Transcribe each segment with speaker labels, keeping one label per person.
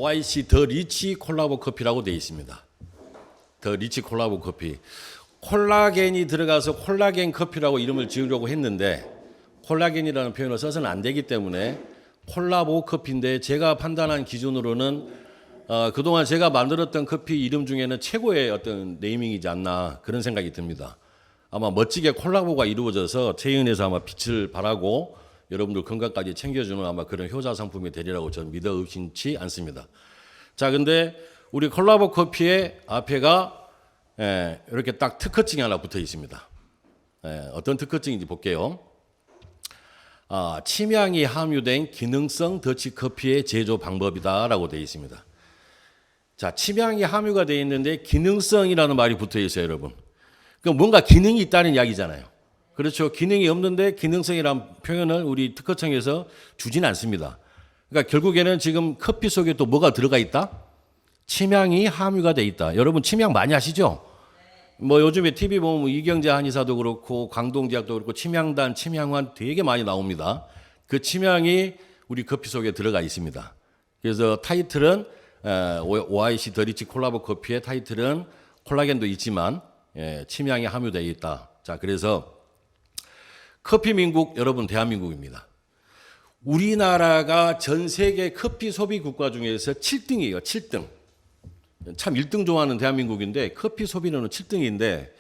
Speaker 1: OIC 더 리치 콜라보 커피라고 되어 있습니다. 더 리치 콜라보 커피. 콜라겐이 들어가서 콜라겐 커피라고 이름을 지으려고 했는데 콜라겐이라는 표현을 써서는 안 되기 때문에 콜라보 커피인데 제가 판단한 기준으로는 그동안 제가 만들었던 커피 이름 중에는 최고의 어떤 네이밍이지 않나 그런 생각이 듭니다. 아마 멋지게 콜라보가 이루어져서 체인에서 아마 빛을 발하고 여러분들 건강까지 챙겨주는 아마 그런 효자 상품이 되리라고 저는 믿어 의심치 않습니다. 자, 근데 우리 콜라보 커피의 앞에가 이렇게 딱 특허증이 하나 붙어 있습니다. 어떤 특허증인지 볼게요. 침향이 함유된 기능성 더치 커피의 제조 방법이다라고 되어 있습니다. 자, 침향이 함유가 되어 있는데 기능성이라는 말이 붙어 있어요, 여러분. 그럼 뭔가 기능이 있다는 이야기잖아요. 그렇죠. 기능이 없는데 기능성이라는 표현을 우리 특허청에서 주진 않습니다. 그러니까 결국에는 지금 커피 속에 또 뭐가 들어가 있다? 침향이 함유가 돼 있다. 여러분 침향 많이 하시죠? 뭐 요즘에 TV 보면 이경재 한의사도 그렇고 광동제약도 그렇고 침향단, 침향환 되게 많이 나옵니다. 그 침향이 우리 커피 속에 들어가 있습니다. 그래서 타이틀은 OIC 더 리치 콜라보 커피의 타이틀은 콜라겐도 있지만 침향이 함유되어 있다. 자, 그래서 커피 민국 여러분 대한민국입니다. 우리나라가 전 세계 커피 소비 국가 중에서 7등이에요. 7등. 참 1등 좋아하는 대한민국인데 커피 소비는 7등인데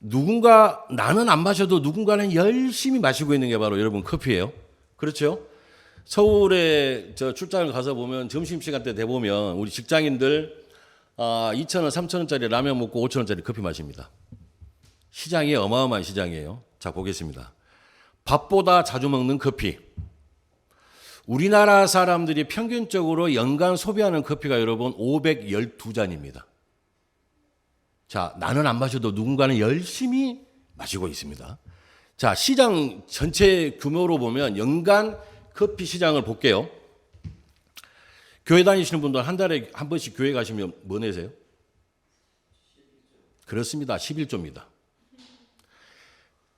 Speaker 1: 누군가 나는 안 마셔도 누군가는 열심히 마시고 있는 게 바로 여러분 커피예요. 그렇죠? 서울에 저 출장을 가서 보면 점심시간 때 돼보면 우리 직장인들 2,000원, 3,000원짜리 라면 먹고 5,000원짜리 커피 마십니다. 시장이 어마어마한 시장이에요. 자, 보겠습니다. 밥보다 자주 먹는 커피. 우리나라 사람들이 평균적으로 연간 소비하는 커피가 여러분 512잔입니다. 자, 나는 안 마셔도 누군가는 열심히 마시고 있습니다. 자, 시장 전체 규모로 보면 연간 커피 시장을 볼게요. 교회 다니시는 분들 한 달에 한 번씩 교회 가시면 뭐 내세요? 그렇습니다. 11조입니다.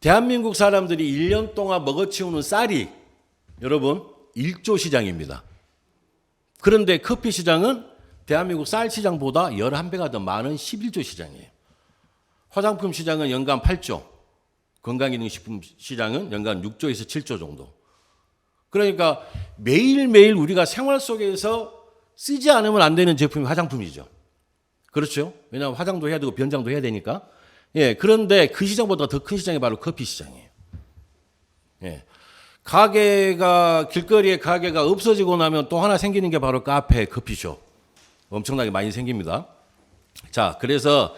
Speaker 1: 대한민국 사람들이 1년 동안 먹어치우는 쌀이 여러분 1조 시장입니다. 그런데 커피 시장은 대한민국 쌀 시장보다 11배가 더 많은 11조 시장이에요. 화장품 시장은 연간 8조, 건강기능식품 시장은 연간 6조에서 7조 정도. 그러니까 매일매일 우리가 생활 속에서 쓰지 않으면 안 되는 제품이 화장품이죠. 그렇죠? 왜냐하면 화장도 해야 되고 변장도 해야 되니까. 그런데 그 시장보다 더 큰 시장이 바로 커피 시장이에요. 가게가, 길거리에 가게가 없어지고 나면 또 하나 생기는 게 바로 카페, 커피숍. 엄청나게 많이 생깁니다. 자, 그래서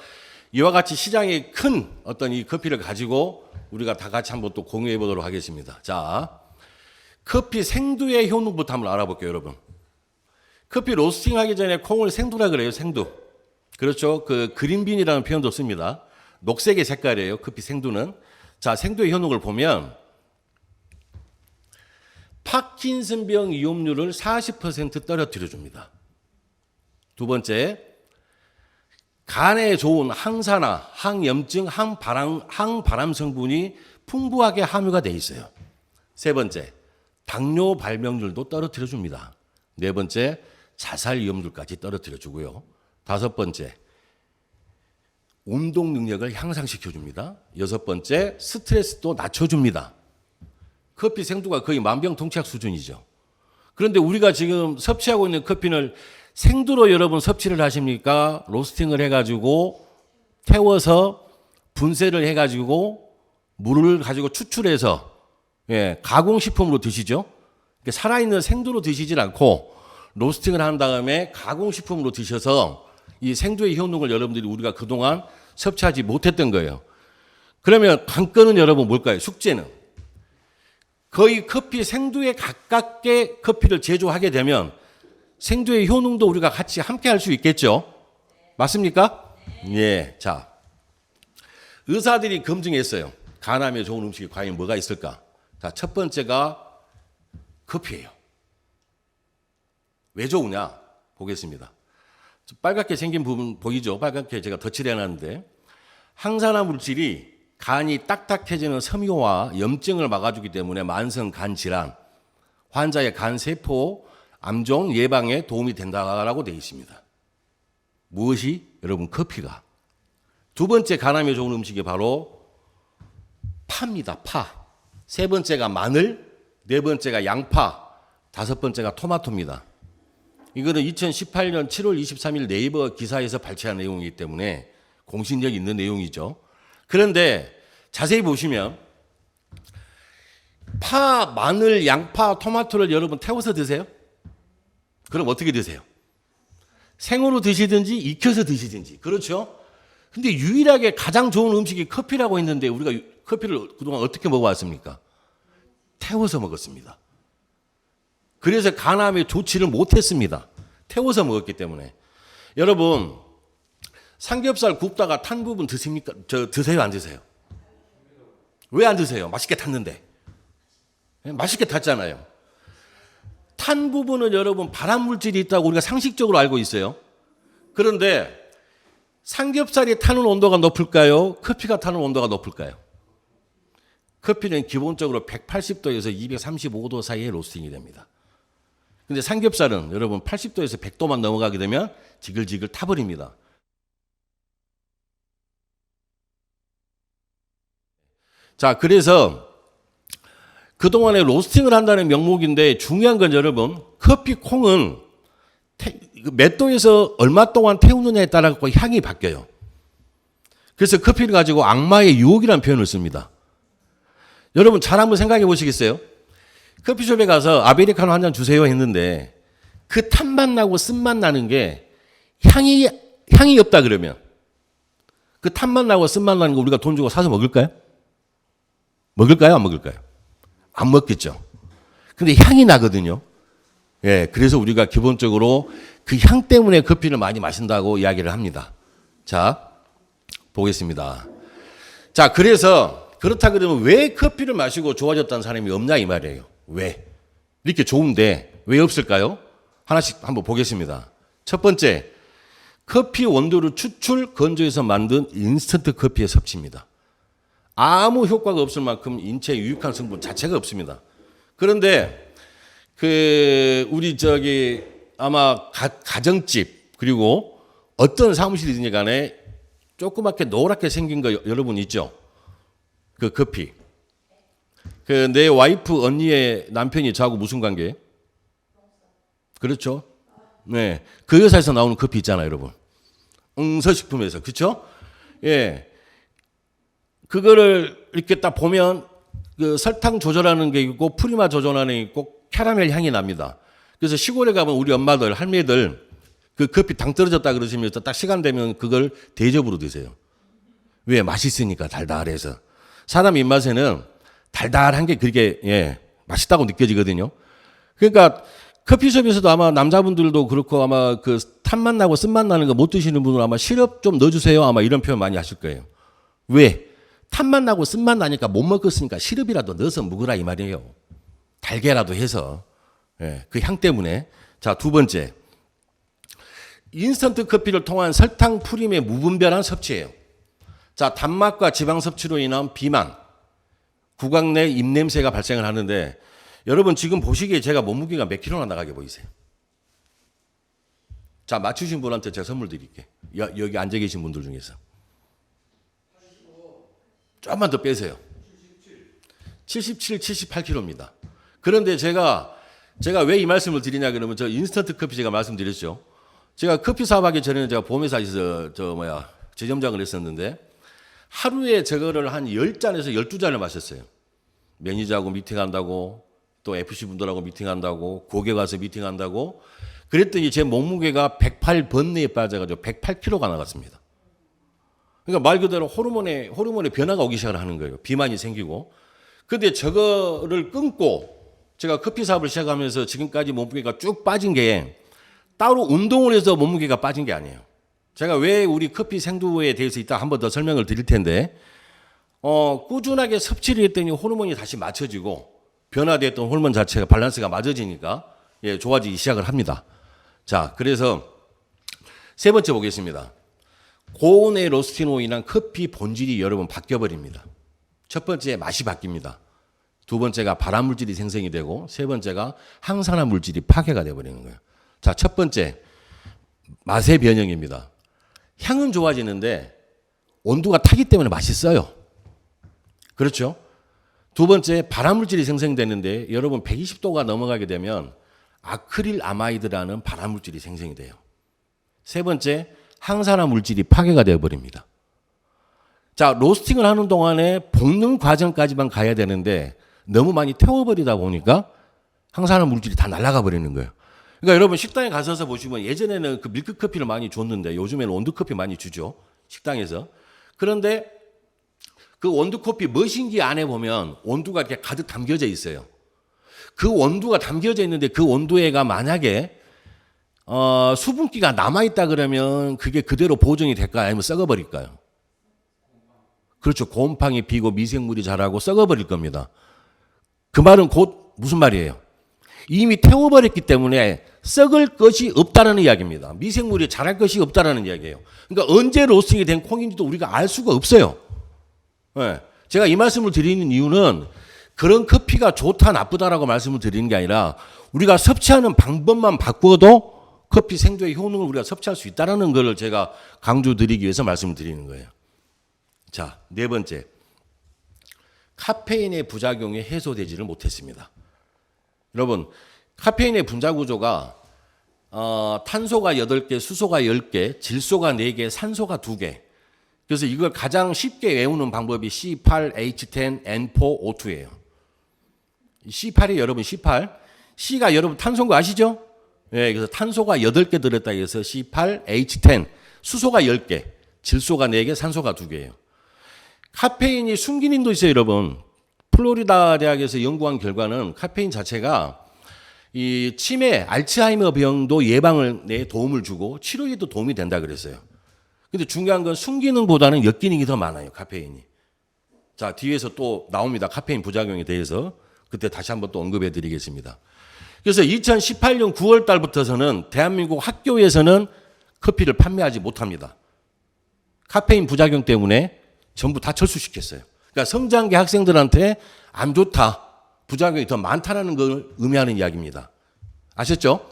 Speaker 1: 이와 같이 시장이 큰 어떤 이 커피를 가지고 우리가 다 같이 한번 또 공유해 보도록 하겠습니다. 자, 커피 생두의 효능부터 한번 알아볼게요, 여러분. 커피 로스팅 하기 전에 콩을 생두라 그래요, 생두. 그렇죠. 그 그린빈이라는 표현도 씁니다. 녹색의 색깔이에요, 커피 생두는. 자, 생두의 효능을 보면 파킨슨병 위험률을 40% 떨어뜨려 줍니다. 두 번째, 간에 좋은 항산화, 항염증, 항발암 성분이 풍부하게 함유가 되어 있어요. 세 번째, 당뇨 발병률도 떨어뜨려 줍니다. 네 번째, 자살 위험률까지 떨어뜨려 주고요. 다섯 번째, 운동 능력을 향상시켜 줍니다. 여섯 번째, 스트레스도 낮춰 줍니다. 커피 생두가 거의 만병통치약 수준이죠. 그런데 우리가 지금 섭취하고 있는 커피를 생두로 여러분 섭취를 하십니까? 로스팅을 해가지고 태워서 분쇄를 해가지고 물을 가지고 추출해서 가공식품으로 드시죠. 살아있는 생두로 드시질 않고 로스팅을 한 다음에 가공식품으로 드셔서 이 생두의 효능을 여러분들이 우리가 그동안 섭취하지 못했던 거예요. 그러면 관건은 여러분 뭘까요? 숙제는 거의 커피 생두에 가깝게 커피를 제조하게 되면 생두의 효능도 우리가 같이 함께 할 수 있겠죠? 맞습니까? 예. 자, 의사들이 검증했어요. 간암에 좋은 음식이 과연 뭐가 있을까? 자, 첫 번째가 커피예요. 왜 좋으냐? 보겠습니다. 빨갛게 생긴 부분 보이죠? 빨갛게 제가 덧칠해 놨는데 항산화 물질이 간이 딱딱해지는 섬유와 염증을 막아주기 때문에 만성 간 질환, 환자의 간 세포 암종 예방에 도움이 된다라고 되어 있습니다. 무엇이? 여러분, 커피가. 두 번째 간암에 좋은 음식이 바로 파입니다. 파. 세 번째가 마늘, 네 번째가 양파, 다섯 번째가 토마토입니다. 이거는 2018년 7월 23일 네이버 기사에서 발췌한 내용이기 때문에 공신력 있는 내용이죠. 그런데 자세히 보시면 파, 마늘, 양파, 토마토를 여러분 태워서 드세요? 그럼 어떻게 드세요? 생으로 드시든지 익혀서 드시든지. 그렇죠? 근데 유일하게 가장 좋은 음식이 커피라고 했는데 우리가 커피를 그동안 어떻게 먹어왔습니까? 태워서 먹었습니다. 그래서 간암에 좋지를 못했습니다. 태워서 먹었기 때문에. 여러분, 삼겹살 굽다가 탄 부분 드십니까? 드세요, 안 드세요? 왜 안 드세요? 맛있게 탔는데. 맛있게 탔잖아요. 탄 부분은 여러분 발암 물질이 있다고 우리가 상식적으로 알고 있어요. 그런데 삼겹살이 타는 온도가 높을까요? 커피가 타는 온도가 높을까요? 커피는 기본적으로 180도에서 235도 사이에 로스팅이 됩니다. 근데 삼겹살은 여러분 80도에서 100도만 넘어가게 되면 지글지글 타버립니다. 자, 그래서 그동안에 로스팅을 한다는 명목인데 중요한 건 여러분, 커피 콩은 몇 도에서 얼마 동안 태우느냐에 따라 향이 바뀌어요. 그래서 커피를 가지고 악마의 유혹이라는 표현을 씁니다. 여러분 잘 한번 생각해 보시겠어요? 커피숍에 가서 아메리카노 한 잔 주세요 했는데 그 탄맛 나고 쓴맛 나는 게 향이 없다 그러면 그 탄맛 나고 쓴맛 나는 거 우리가 돈 주고 사서 먹을까요? 먹을까요? 안 먹을까요? 안 먹겠죠. 근데 향이 나거든요. 예, 그래서 우리가 기본적으로 그 향 때문에 커피를 많이 마신다고 이야기를 합니다. 자, 보겠습니다. 자, 그래서 그렇다 그러면 왜 커피를 마시고 좋아졌다는 사람이 없냐 이 말이에요. 왜? 이렇게 좋은데 왜 없을까요? 하나씩 한번 보겠습니다. 첫 번째, 커피 원두를 추출, 건조해서 만든 인스턴트 커피의 섭취입니다. 아무 효과가 없을 만큼 인체에 유익한 성분 자체가 없습니다. 그런데 우리 아마 가정집 그리고 어떤 사무실이든지 간에 조그맣게 노랗게 생긴 거 여러분 있죠? 그 커피. 내 와이프 언니의 남편이 저하고 무슨 관계예요? 그렇죠? 네. 그 회사에서 나오는 커피 있잖아요, 여러분. 서식품에서. 그렇죠? 예. 그거를 이렇게 딱 보면 그 설탕 조절하는 게 있고 프리마 조절하는 게 있고 캐러멜 향이 납니다. 그래서 시골에 가면 우리 엄마들, 할매들 그 커피 당 떨어졌다 그러시면서 딱 시간 되면 그걸 대접으로 드세요. 왜? 맛있으니까 달달해서. 사람 입맛에는 달달한 게 그렇게 맛있다고 느껴지거든요. 그러니까 커피숍에서도 아마 남자분들도 그렇고 아마 그 탄맛 나고 쓴맛 나는 거 못 드시는 분은 아마 시럽 좀 넣어주세요. 아마 이런 표현 많이 하실 거예요. 왜? 탄맛 나고 쓴맛 나니까 못 먹었으니까 시럽이라도 넣어서 먹으라 이 말이에요. 달게라도 해서. 그 향 때문에. 자, 두 번째. 인스턴트 커피를 통한 설탕 프림의 무분별한 섭취예요. 자, 단맛과 지방 섭취로 인한 비만, 구강 내 입냄새가 발생을 하는데 여러분 지금 보시기에 제가 몸무게가 몇 킬로나 나가게 보이세요? 자, 맞추신 분한테 제가 선물 드릴게요. 여기 앉아 계신 분들 중에서. 조금만 더 빼세요. 77, 78kg입니다. 그런데 제가 왜 이 말씀을 드리냐 그러면 저 인스턴트 커피 제가 말씀드렸죠. 제가 커피 사업하기 전에는 제가 보험회사에서 지점장을 했었는데 하루에 저거를 한 10잔에서 12잔을 마셨어요. 매니저하고 미팅한다고 또 FC분들하고 미팅한다고 고객 가서 미팅한다고 그랬더니 제 몸무게가 108번내에 빠져가지고 108kg가 나갔습니다. 그러니까 말 그대로 호르몬의 변화가 오기 시작을 하는 거예요. 비만이 생기고. 근데 저거를 끊고 제가 커피 사업을 시작하면서 지금까지 몸무게가 쭉 빠진 게 따로 운동을 해서 몸무게가 빠진 게 아니에요. 제가 왜 우리 커피 생두에 대해서 이따 한 번 더 설명을 드릴 텐데, 꾸준하게 섭취를 했더니 호르몬이 다시 맞춰지고 변화됐던 호르몬 자체가 밸런스가 맞아지니까 예, 좋아지기 시작을 합니다. 자, 그래서 세 번째 보겠습니다. 고온의 로스팅으로 인한 커피 본질이 여러분 바뀌어버립니다. 첫 번째 맛이 바뀝니다. 두 번째가 발암 물질이 생성이 되고 세 번째가 항산화 물질이 파괴가 되어버리는 거예요. 자, 첫 번째 맛의 변형입니다. 향은 좋아지는데 온도가 타기 때문에 맛있어요. 그렇죠? 두 번째 발암 물질이 생성되는데 여러분 120도가 넘어가게 되면 아크릴 아마이드라는 발암 물질이 생성이 돼요. 세 번째 항산화 물질이 파괴가 되어버립니다. 자, 로스팅을 하는 동안에 볶는 과정까지만 가야 되는데 너무 많이 태워버리다 보니까 항산화 물질이 다 날아가 버리는 거예요. 그러니까 여러분 식당에 가셔서 보시면 예전에는 그 밀크 커피를 많이 줬는데 요즘에는 원두 커피 많이 주죠. 식당에서. 그런데 그 원두 커피 머신기 안에 보면 원두가 이렇게 가득 담겨져 있어요. 그 원두가 담겨져 있는데 그 원두에가 만약에 수분기가 남아있다 그러면 그게 그대로 보존이 될까요? 아니면 썩어버릴까요? 그렇죠. 곰팡이 피고 미생물이 자라고 썩어버릴 겁니다. 그 말은 곧 무슨 말이에요? 이미 태워버렸기 때문에 썩을 것이 없다는 이야기입니다. 미생물이 자랄 것이 없다는 이야기예요. 그러니까 언제 로스팅이 된 콩인지도 우리가 알 수가 없어요. 네. 제가 이 말씀을 드리는 이유는 그런 커피가 좋다 나쁘다라고 말씀을 드리는 게 아니라 우리가 섭취하는 방법만 바꿔도 커피 생두의 효능을 우리가 섭취할 수 있다는 걸 제가 강조드리기 위해서 말씀을 드리는 거예요. 자, 네 번째. 카페인의 부작용이 해소되지를 못했습니다. 여러분, 카페인의 분자 구조가 탄소가 8개, 수소가 10개, 질소가 4개, 산소가 2개. 그래서 이걸 가장 쉽게 외우는 방법이 C8H10N4O2예요. C8이 여러분 C8. C가 여러분 탄소인 거 아시죠? 네, 그래서 탄소가 8개 들었다 해서 C8H10. 수소가 10개, 질소가 4개, 산소가 2개예요. 카페인이 숨기는도 있어요, 여러분. 플로리다 대학에서 연구한 결과는 카페인 자체가 이 치매, 알츠하이머 병도 예방을 내 도움을 주고 치료에도 도움이 된다 그랬어요. 근데 중요한 건 순기능보다는 역기능이 더 많아요, 카페인이. 자, 뒤에서 또 나옵니다. 카페인 부작용에 대해서. 그때 다시 한번 또 언급해 드리겠습니다. 그래서 2018년 9월 달부터서는 대한민국 학교에서는 커피를 판매하지 못합니다. 카페인 부작용 때문에 전부 다 철수시켰어요. 그러니까 성장기 학생들한테 안 좋다, 부작용이 더 많다는 걸 의미하는 이야기입니다. 아셨죠?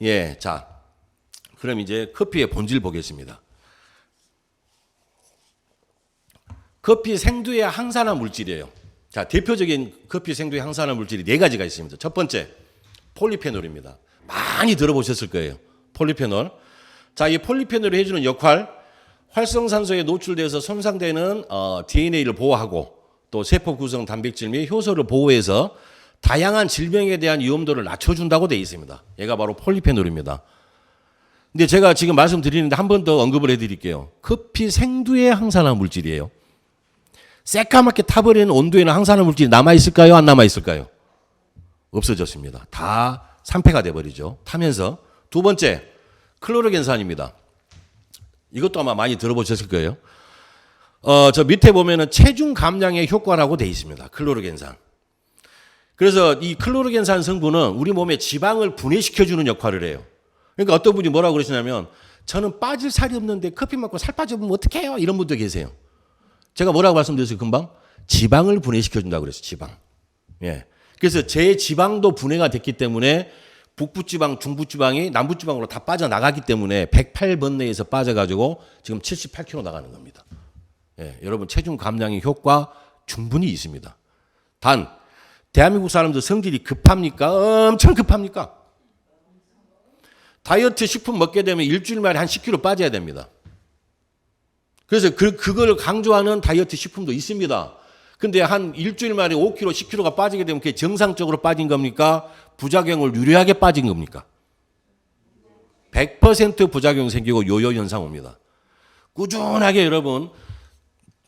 Speaker 1: 예, 자, 그럼 이제 커피의 본질 보겠습니다. 커피 생두의 항산화 물질이에요. 자, 대표적인 커피 생두의 항산화 물질이 4가지가 있습니다. 첫 번째, 폴리페놀입니다. 많이 들어보셨을 거예요. 폴리페놀. 자, 이 폴리페놀이 해주는 역할, 활성산소에 노출돼서 손상되는 DNA를 보호하고 또 세포 구성 단백질 및 효소를 보호해서 다양한 질병에 대한 위험도를 낮춰준다고 되어 있습니다. 얘가 바로 폴리페놀입니다. 근데 제가 지금 말씀드리는데 한 번 더 언급을 해드릴게요. 커피 생두의 항산화 물질이에요. 새까맣게 타버리는 온도에는 항산화 물질이 남아있을까요? 안 남아있을까요? 없어졌습니다. 다 산패가 돼버리죠. 타면서. 두 번째, 클로로겐산입니다. 이것도 아마 많이 들어보셨을 거예요. 저 밑에 보면은 체중 감량의 효과라고 되어 있습니다. 클로로겐산. 그래서 이 클로로겐산 성분은 우리 몸에 지방을 분해시켜주는 역할을 해요. 그러니까 어떤 분이 뭐라고 그러시냐면 저는 빠질 살이 없는데 커피 먹고 살 빠져보면 어떡해요? 이런 분도 계세요. 제가 뭐라고 말씀드렸어요, 금방? 지방을 분해시켜준다고 그랬어요, 지방. 예. 그래서 제 지방도 분해가 됐기 때문에 북부지방, 중부지방이 남부지방으로 다 빠져나가기 때문에 108번 내에서 빠져가지고 지금 78kg 나가는 겁니다. 예, 여러분 체중 감량의 효과 충분히 있습니다. 단 대한민국 사람들 성질이 급합니까? 엄청 급합니까? 다이어트 식품 먹게 되면 일주일 만에 한 10kg 빠져야 됩니다. 그래서 그걸 강조하는 다이어트 식품도 있습니다. 근데 한 일주일 만에 5kg, 10kg가 빠지게 되면 그게 정상적으로 빠진 겁니까? 부작용을 유리하게 빠진 겁니까? 100% 부작용 생기고 요요 현상 옵니다. 꾸준하게 여러분,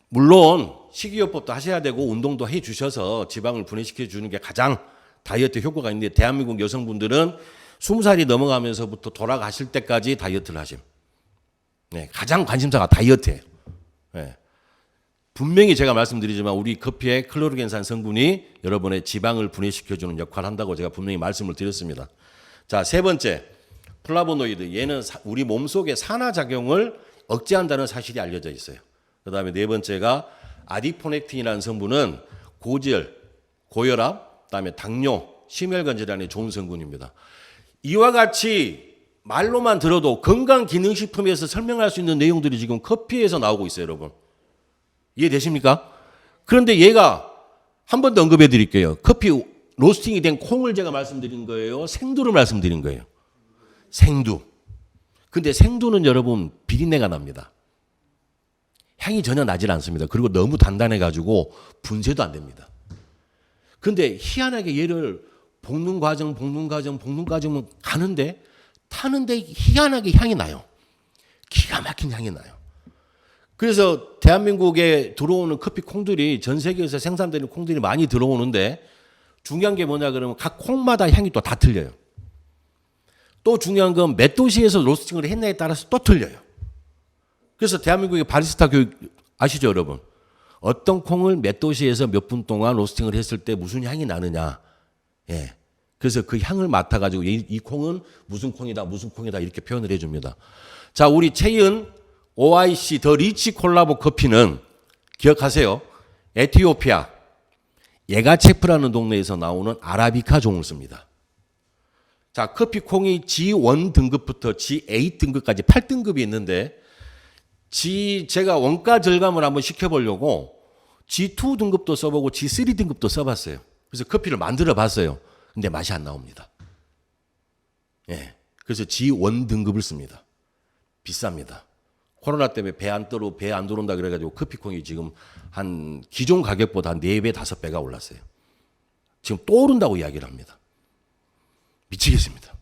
Speaker 1: 물론 식이요법도 하셔야 되고 운동도 해 주셔서 지방을 분해시켜 주는 게 가장 다이어트 효과가 있는데 대한민국 여성분들은 20살이 넘어가면서부터 돌아가실 때까지 다이어트를 하심. 네, 가장 관심사가 다이어트예요. 네. 분명히 제가 말씀드리지만 우리 커피의 클로르겐산 성분이 여러분의 지방을 분해시켜주는 역할을 한다고 제가 분명히 말씀을 드렸습니다. 자, 세 번째, 플라보노이드. 얘는 우리 몸속의 산화작용을 억제한다는 사실이 알려져 있어요. 그 다음에 네 번째가 아디포넥틴이라는 성분은 고지혈, 고혈압, 그다음에 당뇨, 심혈관 질환에 좋은 성분입니다. 이와 같이 말로만 들어도 건강기능식품에서 설명할 수 있는 내용들이 지금 커피에서 나오고 있어요, 여러분. 이해되십니까? 그런데 얘가 한 번 더 언급해 드릴게요. 커피 로스팅이 된 콩을 제가 말씀드린 거예요? 생두를 말씀드린 거예요? 생두. 근데 생두는 여러분 비린내가 납니다. 향이 전혀 나질 않습니다. 그리고 너무 단단해가지고 분쇄도 안 됩니다. 근데 희한하게 얘를 볶는 과정 가는데 타는데 희한하게 향이 나요. 기가 막힌 향이 나요. 그래서 대한민국에 들어오는 커피 콩들이 전 세계에서 생산되는 콩들이 많이 들어오는데 중요한 게 뭐냐 그러면 각 콩마다 향이 또 다 틀려요. 또 중요한 건 몇 도시에서 로스팅을 했냐에 따라서 또 틀려요. 그래서 대한민국의 바리스타 교육 아시죠, 여러분? 어떤 콩을 몇 도시에서 몇 분 동안 로스팅을 했을 때 무슨 향이 나느냐. 예. 그래서 그 향을 맡아가지고 이 콩은 무슨 콩이다 이렇게 표현을 해줍니다. 자, 우리 채연 OIC 더 리치 콜라보 커피는 기억하세요. 에티오피아 예가체프라는 동네에서 나오는 아라비카 종을 씁니다. 자, 커피 콩이 G1 등급부터 G8 등급까지 8등급이 있는데 제가 원가 절감을 한번 시켜보려고 G2 등급도 써보고 G3 등급도 써봤어요. 그래서 커피를 만들어 봤어요. 근데 맛이 안 나옵니다. 예. 그래서 G1 등급을 씁니다. 비쌉니다. 코로나 때문에 배 안 들어온다 그래가지고 커피콩이 지금 한 기존 가격보다 한 4배, 5배가 올랐어요. 지금 또 오른다고 이야기를 합니다. 미치겠습니다.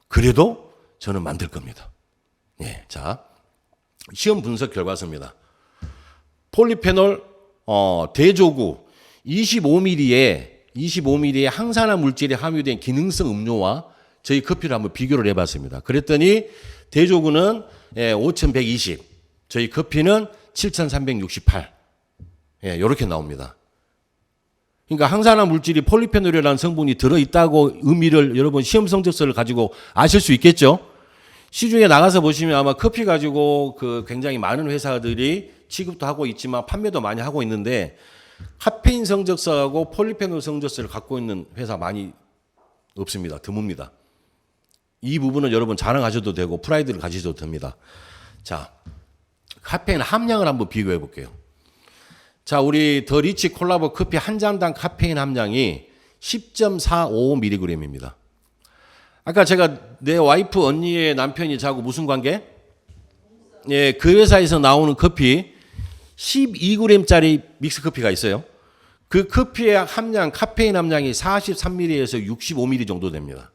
Speaker 1: 그래도 저는 만들 겁니다. 예. 자, 시험 분석 결과서입니다. 폴리페놀, 대조구 25ml에 항산화 물질이 함유된 기능성 음료와 저희 커피를 한번 비교를 해봤습니다. 그랬더니 대조구는 5,120, 저희 커피는 7,368. 예, 이렇게 나옵니다. 그러니까 항산화 물질이 폴리페놀이라는 성분이 들어있다고 의미를 여러분 시험 성적서를 가지고 아실 수 있겠죠? 시중에 나가서 보시면 아마 커피 가지고 굉장히 많은 회사들이 취급도 하고 있지만 판매도 많이 하고 있는데 카페인 성적서하고 폴리페놀 성적서를 갖고 있는 회사 많이 없습니다. 드뭅니다. 이 부분은 여러분 자랑하셔도 되고 프라이드를 가지셔도 됩니다. 자, 카페인 함량을 한번 비교해 볼게요. 자, 우리 더 리치 콜라보 커피 한 잔당 카페인 함량이 10.45mg입니다. 아까 제가 내 와이프 언니의 남편이 저하고 무슨 관계? 예, 그 회사에서 나오는 커피 12g짜리 믹스 커피가 있어요. 그 커피의 함량, 카페인 함량이 43ml에서 65ml 정도 됩니다.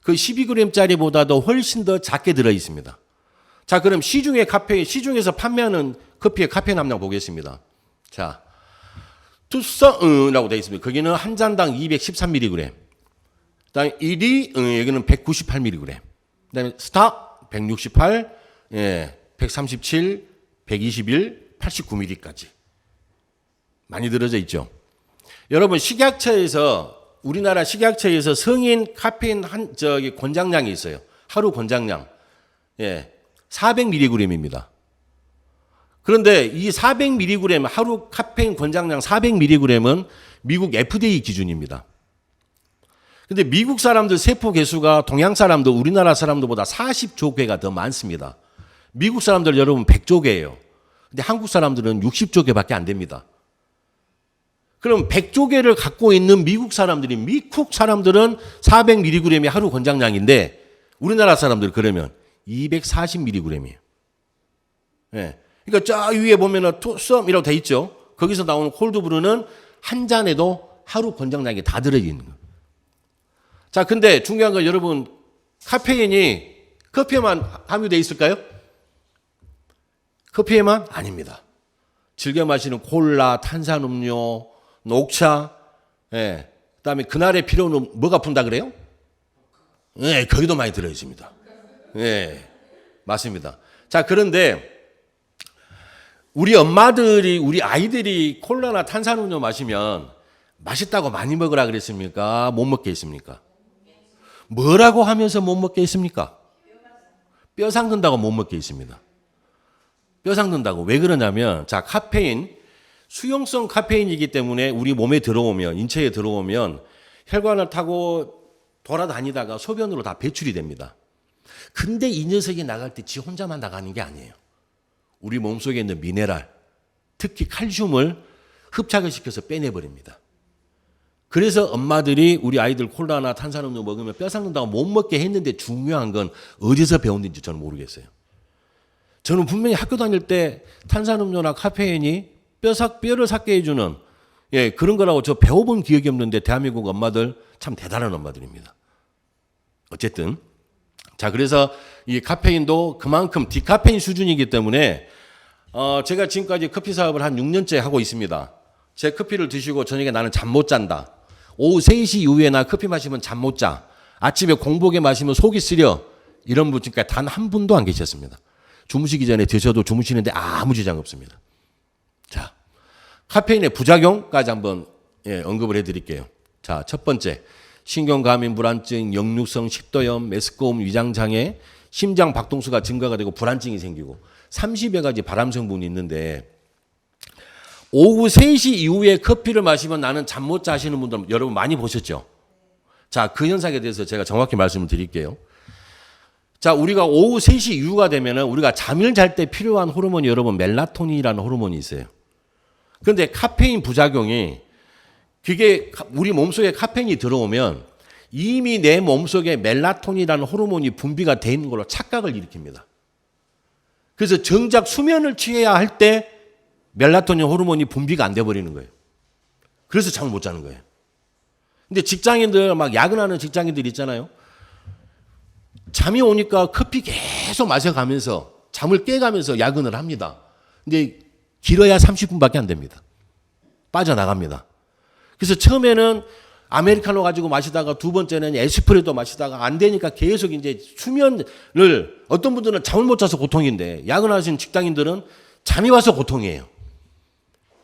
Speaker 1: 그 12g짜리보다도 훨씬 더 작게 들어 있습니다. 자, 그럼 시중에서 판매하는 커피의 카페인 함량 보겠습니다. 자, 투썸이라고 되어 있습니다. 거기는 한 잔당 213mg. 그다음에 1위 여기는 198mg. 그다음에 스타 168, 137, 121, 89mg까지 많이 들어져 있죠. 여러분 우리나라 식약처에서 성인 카페인 권장량이 있어요. 하루 권장량 400mg입니다. 그런데 이 400mg 하루 카페인 권장량 400mg은 미국 FDA 기준입니다. 근데 미국 사람들 세포 개수가 동양 사람들, 우리나라 사람들보다 40조 개가 더 많습니다. 미국 사람들 여러분 100조 개예요. 근데 한국 사람들은 60조 개밖에 안 됩니다. 그럼 100조 개를 갖고 있는 미국 사람들은 400mg이 하루 권장량인데 우리나라 사람들 그러면 240mg이에요. 예. 그러니까 저 위에 보면은 투썸이라고 돼 있죠. 거기서 나오는 콜드브루는 한 잔에도 하루 권장량이 다 들어있는 거예요. 자, 근데 중요한 건 여러분 카페인이 커피에만 함유되어 있을까요? 커피에만? 아닙니다. 즐겨 마시는 콜라, 탄산음료, 녹차, 그다음에 그날의 피로는 뭐가 푼다 그래요? 예, 거기도 많이 들어 있습니다. 예, 맞습니다. 자, 그런데 우리 엄마들이, 우리 아이들이 콜라나 탄산음료 마시면 맛있다고 많이 먹으라 그랬습니까? 못 먹게 했습니까? 뭐라고 하면서 못 먹게 했습니까? 뼈 삭는다고 못 먹게 했습니다. 뼈 삭는다고. 왜 그러냐면, 자, 카페인, 수용성 카페인이기 때문에 우리 몸에 들어오면, 인체에 들어오면 혈관을 타고 돌아다니다가 소변으로 다 배출이 됩니다. 근데 이 녀석이 나갈 때 지 혼자만 나가는 게 아니에요. 우리 몸속에 있는 미네랄, 특히 칼슘을 흡착을 시켜서 빼내버립니다. 그래서 엄마들이 우리 아이들 콜라나 탄산음료 먹으면 뼈 삭는다고 못 먹게 했는데 중요한 건 어디서 배웠는지 저는 모르겠어요. 저는 분명히 학교 다닐 때 탄산음료나 카페인이 뼈를 삭게 해주는 그런 거라고 저 배워본 기억이 없는데 대한민국 엄마들 참 대단한 엄마들입니다. 어쨌든 자, 그래서 이 카페인도 그만큼 디카페인 수준이기 때문에 제가 지금까지 커피 사업을 한 6년째 하고 있습니다. 제 커피를 드시고 저녁에 나는 잠 못 잔다. 오후 3시 이후에 나 커피 마시면 잠 못 자. 아침에 공복에 마시면 속이 쓰려. 이런 분 지금까지 단 한 분도 안 계셨습니다. 주무시기 전에 드셔도 주무시는데 아무 지장 없습니다. 자, 카페인의 부작용까지 한번 언급을 해드릴게요. 자, 첫 번째. 신경과민 불안증, 역류성 식도염, 메스꺼움, 위장장애, 심장 박동수가 증가가 되고 불안증이 생기고 30여 가지 발암 성분이 있는데 오후 3시 이후에 커피를 마시면 나는 잠 못 자시는 분들 여러분 많이 보셨죠? 자, 그 현상에 대해서 제가 정확히 말씀을 드릴게요. 자, 우리가 오후 3시 이후가 되면은 우리가 잠을 잘 때 필요한 호르몬이 여러분 멜라토닌이라는 호르몬이 있어요. 그런데 카페인 부작용이 그게 우리 몸속에 카페인이 들어오면 이미 내 몸속에 멜라토닌이라는 호르몬이 분비가 돼 있는 걸로 착각을 일으킵니다. 그래서 정작 수면을 취해야 할 때 멜라토닌 호르몬이 분비가 안 돼 버리는 거예요. 그래서 잠을 못 자는 거예요. 근데 직장인들 막 야근하는 직장인들 있잖아요. 잠이 오니까 커피 계속 마셔가면서 잠을 깨가면서 야근을 합니다. 근데 길어야 30분밖에 안 됩니다. 빠져나갑니다. 그래서 처음에는 아메리카노 가지고 마시다가 두 번째는 에스프레소 마시다가 안 되니까 계속 이제 수면을 어떤 분들은 잠을 못 자서 고통인데 야근하시는 직장인들은 잠이 와서 고통이에요.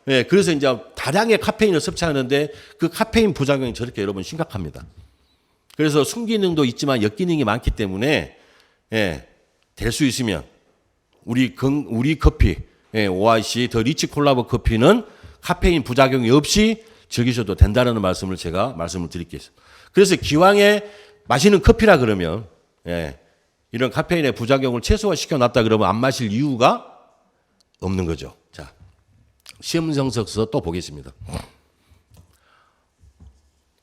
Speaker 1: 네, 그래서 이제 다량의 카페인을 섭취하는데 그 카페인 부작용이 저렇게 여러분 심각합니다. 그래서 순기능도 있지만 역기능이 많기 때문에 될 수 있으면 우리 커피 OIC 더 리치 콜라보 커피는 카페인 부작용이 없이 즐기셔도 된다는 말씀을 제가 말씀을 드릴게요. 그래서 기왕에 마시는 커피라 그러면 이런 카페인의 부작용을 최소화시켜 놨다 그러면 안 마실 이유가 없는 거죠. 자, 시험 성적서 또 보겠습니다.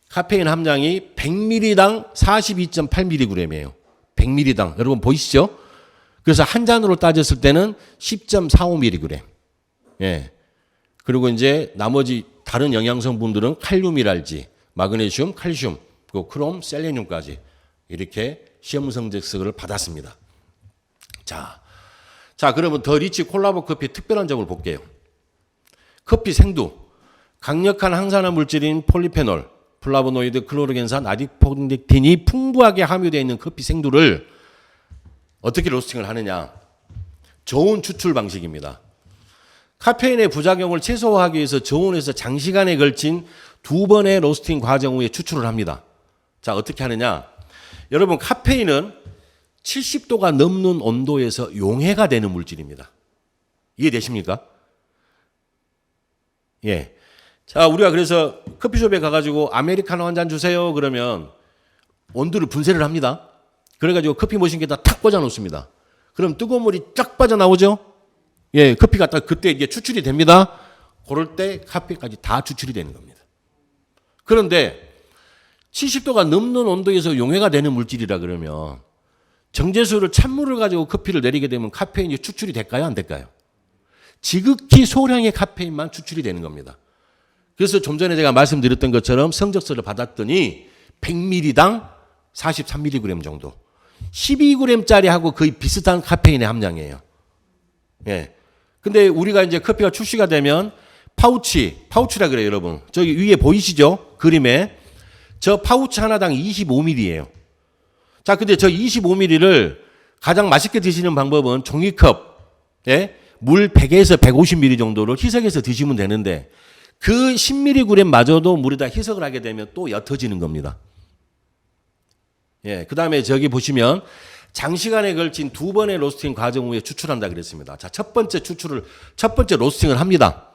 Speaker 1: 카페인 함량이 100ml당 42.8mg이에요. 100ml당. 여러분 보이시죠? 그래서 한 잔으로 따졌을 때는 10.45mg. 그리고 이제 나머지 다른 영양 성분들은 칼륨이랄지, 마그네슘, 칼슘, 그리고 크롬, 셀레늄까지 이렇게 시험 성적서를 받았습니다. 자, 그러면 더 리치 콜라보 커피의 특별한 점을 볼게요. 커피 생두, 강력한 항산화 물질인 폴리페놀, 플라보노이드, 클로로겐산, 아디포넥틴이 풍부하게 함유되어 있는 커피 생두를 어떻게 로스팅을 하느냐? 저온 추출 방식입니다. 카페인의 부작용을 최소화하기 위해서 저온에서 장시간에 걸친 2번의 로스팅 과정 후에 추출을 합니다. 자, 어떻게 하느냐? 여러분, 카페인은 70도가 넘는 온도에서 용해가 되는 물질입니다. 이해되십니까? 자, 우리가 그래서 커피숍에 가가지고 아메리카노 한 잔 주세요. 그러면 온도를 분쇄를 합니다. 그래가지고 커피 머신기에다 탁 꽂아 놓습니다. 그럼 뜨거운 물이 쫙 빠져나오죠? 커피가 딱 그때 이게 추출이 됩니다. 그럴 때 카페까지 다 추출이 되는 겁니다. 그런데 70도가 넘는 온도에서 용해가 되는 물질이라 그러면 정제수를 찬물을 가지고 커피를 내리게 되면 카페인이 추출이 될까요? 안 될까요? 지극히 소량의 카페인만 추출이 되는 겁니다. 그래서 좀 전에 제가 말씀드렸던 것처럼 성적서를 받았더니 100ml당 43mg 정도. 12g짜리하고 거의 비슷한 카페인의 함량이에요. 근데 우리가 이제 커피가 출시가 되면 파우치라 그래요, 여러분. 저기 위에 보이시죠? 그림에. 저 파우치 하나당 25ml예요. 자, 근데 저 25ml를 가장 맛있게 드시는 방법은 종이컵, 예? 물 100에서 150ml 정도를 희석해서 드시면 되는데 그 10mg 마저도 물에다 희석을 하게 되면 또 옅어지는 겁니다. 예, 그 다음에 저기 보시면 장시간에 걸친 두 번의 로스팅 과정 후에 추출한다 그랬습니다. 자, 첫 번째 로스팅을 합니다.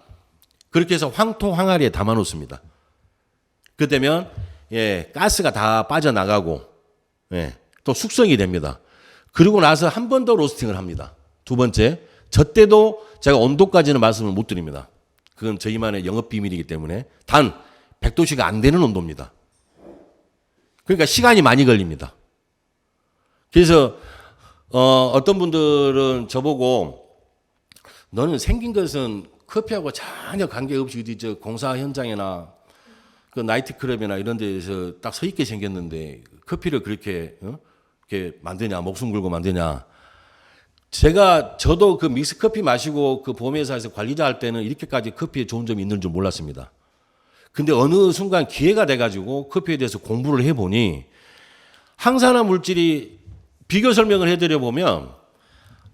Speaker 1: 그렇게 해서 황토 항아리에 담아 놓습니다. 그때면 예, 가스가 다 빠져나가고 예, 또 숙성이 됩니다. 그리고 나서 한 번 더 로스팅을 합니다. 두 번째. 저 때도 제가 온도까지는 말씀을 못 드립니다. 그건 저희만의 영업 비밀이기 때문에 단 100도씨가 안 되는 온도입니다. 그러니까 시간이 많이 걸립니다. 그래서 어떤 분들은 저보고 너는 생긴 것은 커피하고 전혀 관계없이 어디 저 공사 현장이나 그 나이트클럽이나 이런 데에서 딱 서 있게 생겼는데 커피를 그렇게 이렇게 만드냐, 목숨 걸고 만드냐. 저도 그 믹스 커피 마시고 그 보험회사에서 관리자 할 때는 이렇게까지 커피에 좋은 점이 있는 줄 몰랐습니다. 근데 어느 순간 기회가 돼가지고 커피에 대해서 공부를 해보니 항산화 물질이 비교 설명을 해드려 보면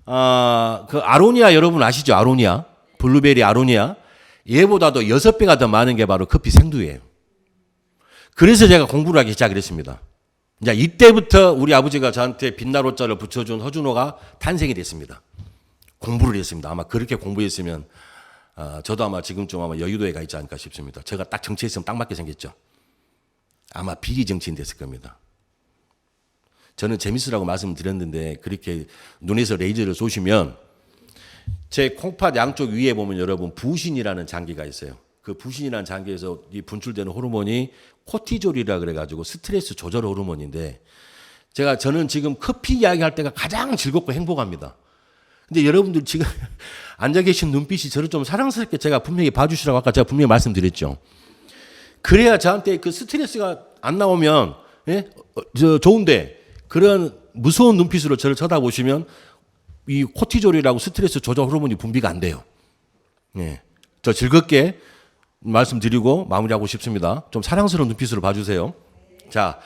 Speaker 1: 그 아로니아 여러분 아시죠? 아로니아, 블루베리 아로니아 얘보다도 6배가 더 많은 게 바로 커피 생두예요. 그래서 제가 공부를 하기 시작을 했습니다. 자, 이때부터 우리 아버지가 저한테 빛나로자를 붙여준 허준호가 탄생이 됐습니다. 공부를 했습니다. 아마 그렇게 공부했으면 저도 아마 지금쯤 아마 여의도에 가 있지 않을까 싶습니다. 제가 딱 정치했으면 딱 맞게 생겼죠. 아마 비리 정치인 됐을 겁니다. 저는 재밌으라고 말씀드렸는데 그렇게 눈에서 레이저를 쏘시면 제 콩팥 양쪽 위에 보면 여러분 부신이라는 장기가 있어요. 그 부신이라는 장기에서 이 분출되는 호르몬이 코티졸이라 그래가지고 스트레스 조절 호르몬인데 저는 지금 커피 이야기할 때가 가장 즐겁고 행복합니다. 근데 여러분들 지금 앉아 계신 눈빛이 저를 좀 사랑스럽게 제가 분명히 봐주시라고 아까 제가 분명히 말씀드렸죠. 그래야 저한테 그 스트레스가 안 나오면 예? 좋은데 그런 무서운 눈빛으로 저를 쳐다보시면 이 코티졸이라고 스트레스 조절 호르몬이 분비가 안 돼요. 예. 저 즐겁게 말씀드리고 마무리하고 싶습니다. 좀 사랑스러운 눈빛으로 봐주세요. 자,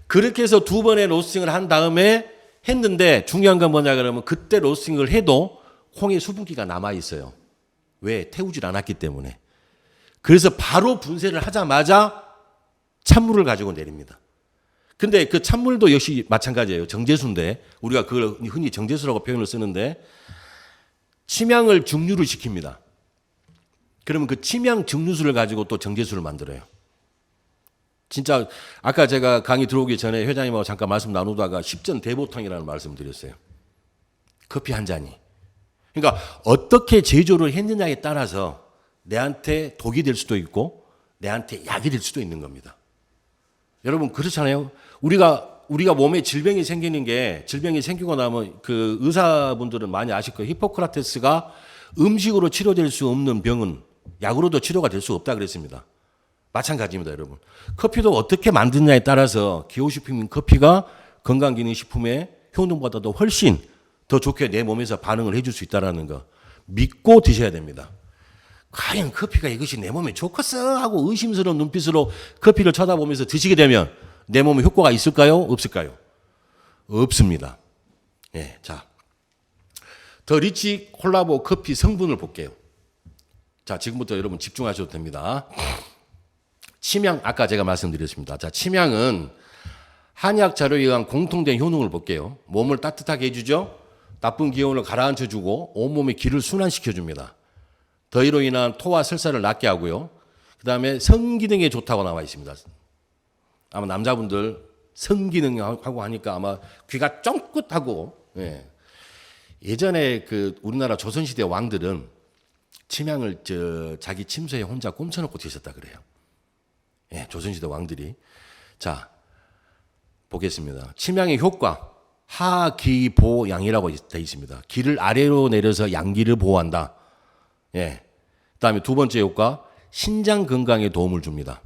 Speaker 1: 그렇게 해서 두 번의 로스팅을 한 다음에 했는데 중요한 건 뭐냐 그러면 그때 로스팅을 해도 콩의 수분기가 남아 있어요. 왜? 태우질 않았기 때문에. 그래서 바로 분쇄를 하자마자 찬물을 가지고 내립니다. 근데 그 찬물도 역시 마찬가지예요. 정제수인데 우리가 그걸 흔히 정제수라고 표현을 쓰는데 침향을 증류를 시킵니다. 그러면 그 침향 증류수를 가지고 또 정제수를 만들어요. 진짜 아까 제가 강의 들어오기 전에 회장님하고 잠깐 말씀 나누다가 10전 대보통이라는 말씀 드렸어요. 커피 한 잔이. 그러니까 어떻게 제조를 했느냐에 따라서 내한테 독이 될 수도 있고 내한테 약이 될 수도 있는 겁니다. 여러분 그렇잖아요. 우리가 몸에 질병이 생기고 나면 그 의사분들은 많이 아실 거예요. 히포크라테스가 음식으로 치료될 수 없는 병은 약으로도 치료가 될 수 없다 그랬습니다. 마찬가지입니다, 여러분. 커피도 어떻게 만드느냐에 따라서 기호식품인 커피가 건강기능식품의 효능보다도 훨씬 더 좋게 내 몸에서 반응을 해줄 수 있다는 거 믿고 드셔야 됩니다. 과연 커피가 이것이 내 몸에 좋겠어 하고 의심스러운 눈빛으로 커피를 쳐다보면서 드시게 되면 내 몸에 효과가 있을까요? 없을까요? 없습니다. 예, 자, 더 리치 콜라보 커피 성분을 볼게요. 자, 지금부터 여러분 집중하셔도 됩니다. 침향, 아까 제가 말씀드렸습니다. 자, 침향은 한의학 자료에 의한 공통된 효능을 볼게요. 몸을 따뜻하게 해주죠. 나쁜 기운을 가라앉혀주고 온몸의 기를 순환시켜줍니다. 더위로 인한 토와 설사를 낫게 하고요. 그 다음에 성기능에 좋다고 나와 있습니다. 아마 남자분들 성기능하고 하니까 아마 귀가 쫑긋하고 예. 예전에 그 우리나라 조선시대 왕들은 침향을 자기 침소에 혼자 꼼쳐놓고 드셨다 그래요. 예, 조선시대 왕들이. 자, 보겠습니다. 침향의 효과. 하기보양이라고 되어 있습니다. 기를 아래로 내려서 양기를 보호한다. 예. 그다음에 두 번째 효과. 신장 건강에 도움을 줍니다.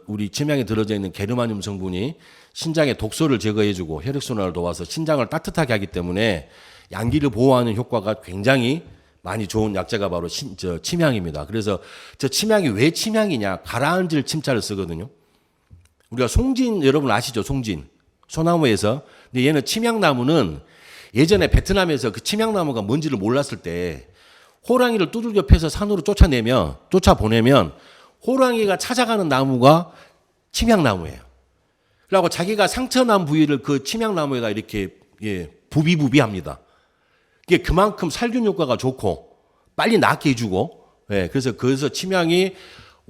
Speaker 1: 우리 침향에 들어져 있는 게르마늄 성분이 신장의 독소를 제거해주고 혈액순환을 도와서 신장을 따뜻하게 하기 때문에 양기를 보호하는 효과가 굉장히 많이 좋은 약재가 바로 침향입니다. 그래서 저 침향이 왜 침향이냐? 가라앉을 침자를 쓰거든요. 우리가 송진 여러분 아시죠? 송진. 소나무에서. 근데 얘는 침향나무는 예전에 베트남에서 그 침향나무가 뭔지를 몰랐을 때 호랑이를 두들겨 패서 산으로 쫓아보내면 호랑이가 찾아가는 나무가 침향나무예요. 그리고 자기가 상처난 부위를 그 침향나무에다 이렇게 부비부비합니다. 이게 그만큼 살균 효과가 좋고 빨리 낫게 해주고, 그래서 침향이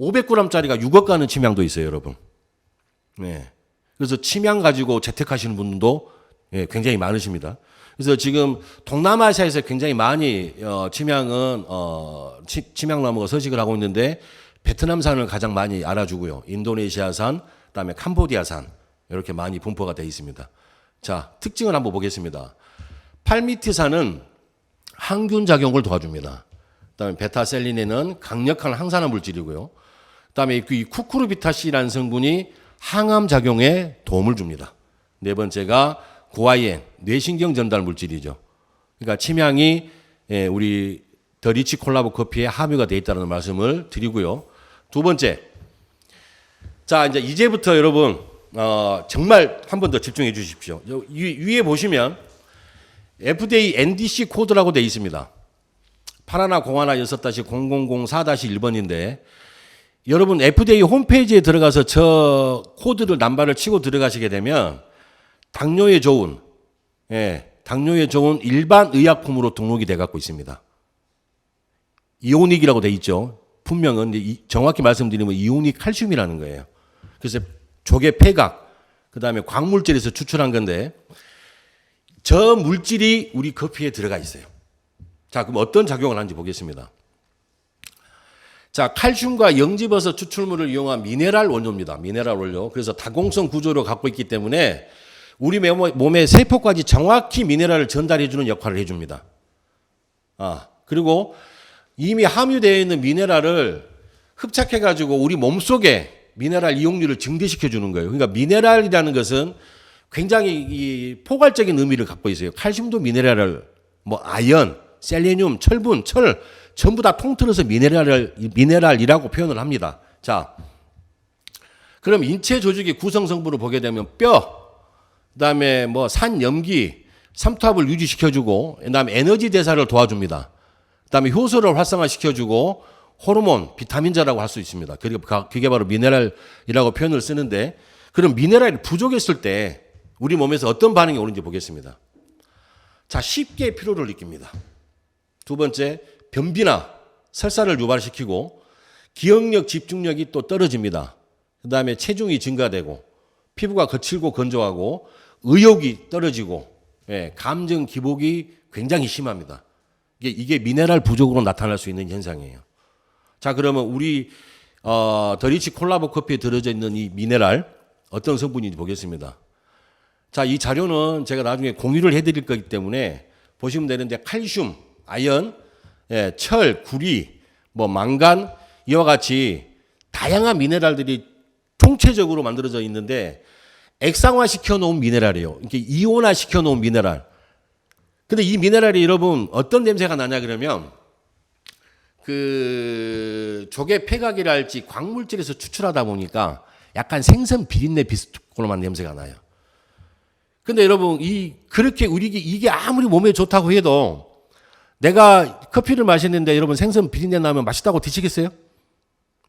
Speaker 1: 500g짜리가 6억 가는 침향도 있어요, 여러분. 그래서 침향 가지고 재택하시는 분도 굉장히 많으십니다. 그래서 지금 동남아시아에서 굉장히 많이 침향은 침향나무가 서식을 하고 있는데 베트남산을 가장 많이 알아주고요. 인도네시아산, 그다음에 캄보디아산 이렇게 많이 분포가 되어 있습니다. 자, 특징을 한번 보겠습니다. 팔미티산은 항균 작용을 도와줍니다. 그다음에 베타셀린에는 강력한 항산화 물질이고요. 그다음에 이 쿠쿠르비타시라는 성분이 항암 작용에 도움을 줍니다. 네 번째가 고아엔, 뇌신경 전달 물질이죠. 그러니까 침향이 우리 더 리치 콜라보 커피에 함유가 되어 있다는 말씀을 드리고요. 두 번째, 자 이제부터 여러분 정말 한 번 더 집중해 주십시오. 위에 보시면 FDA NDC 코드라고 되어 있습니다. 8101-6-0004-1번인데 여러분 FDA 홈페이지에 들어가서 저 코드를 남발을 치고 들어가시게 되면 당뇨에 좋은 일반 의약품으로 등록이 돼 갖고 있습니다. 이오닉이라고 돼 있죠. 분명은 정확히 말씀드리면 이오닉 칼슘이라는 거예요. 그래서 조개 폐각, 그다음에 광물질에서 추출한 건데 저 물질이 우리 커피에 들어가 있어요. 자, 그럼 어떤 작용을 하는지 보겠습니다. 자, 칼슘과 영지버섯 추출물을 이용한 미네랄 원료입니다. 미네랄 원료. 그래서 다공성 구조를 갖고 있기 때문에 우리 몸의 세포까지 정확히 미네랄을 전달해 주는 역할을 해줍니다. 그리고 이미 함유되어 있는 미네랄을 흡착해 가지고 우리 몸속에 미네랄 이용률을 증대시켜 주는 거예요. 그러니까 미네랄이라는 것은 굉장히 이 포괄적인 의미를 갖고 있어요. 칼슘도 미네랄을 아연, 셀레늄, 철분, 철 전부 다 통틀어서 미네랄이라고 표현을 합니다. 자, 그럼 인체 조직의 구성 성분을 보게 되면 뼈, 그다음에 산염기, 삼투압을 유지시켜주고, 그다음에 에너지 대사를 도와줍니다. 그다음에 효소를 활성화시켜주고, 호르몬, 비타민자라고 할 수 있습니다. 그게 바로 미네랄이라고 표현을 쓰는데, 그럼 미네랄이 부족했을 때 우리 몸에서 어떤 반응이 오는지 보겠습니다. 자, 쉽게 피로를 느낍니다. 두 번째, 변비나 설사를 유발시키고 기억력, 집중력이 또 떨어집니다. 그다음에 체중이 증가되고 피부가 거칠고 건조하고 의욕이 떨어지고 감정 기복이 굉장히 심합니다. 이게 미네랄 부족으로 나타날 수 있는 현상이에요. 자, 그러면 우리 더 리치 콜라보 커피에 들어져 있는 이 미네랄 어떤 성분인지 보겠습니다. 자, 이 자료는 제가 나중에 공유를 해드릴 거기 때문에 보시면 되는데 칼슘, 아연, 철, 구리, 망간 이와 같이 다양한 미네랄들이 총체적으로 만들어져 있는데 액상화 시켜 놓은 미네랄이에요. 이렇게 이온화 시켜 놓은 미네랄. 근데 이 미네랄이 여러분 어떤 냄새가 나냐 그러면 그 조개 폐각이랄지 광물질에서 추출하다 보니까 약간 생선 비린내 비슷한 냄새가 나요. 근데 여러분 그렇게 이게 아무리 몸에 좋다고 해도 내가 커피를 마시는데 여러분 생선 비린내 나면 맛있다고 드시겠어요?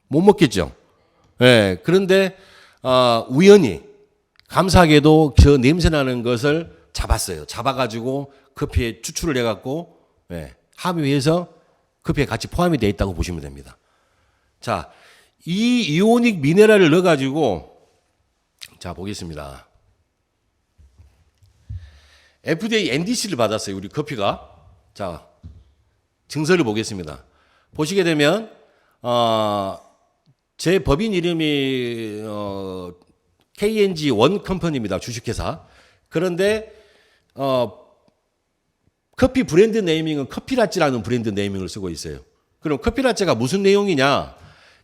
Speaker 1: 못 먹겠죠. 그런데 우연히 감사하게도 저 냄새 나는 것을 잡았어요. 잡아가지고 커피에 추출을 해갖고 함유해서 커피에 같이 포함이 되어 있다고 보시면 됩니다. 자, 이 이오닉 미네랄을 넣어가지고 자 보겠습니다. FDA NDC를 받았어요. 우리 커피가. 자, 증서를 보겠습니다. 보시게 되면 제 법인 이름이 KNG 원 컴퍼니입니다. 주식회사. 그런데 커피 브랜드 네이밍은 커피라찌라는 브랜드 네이밍을 쓰고 있어요. 그럼 커피라찌가 무슨 내용이냐?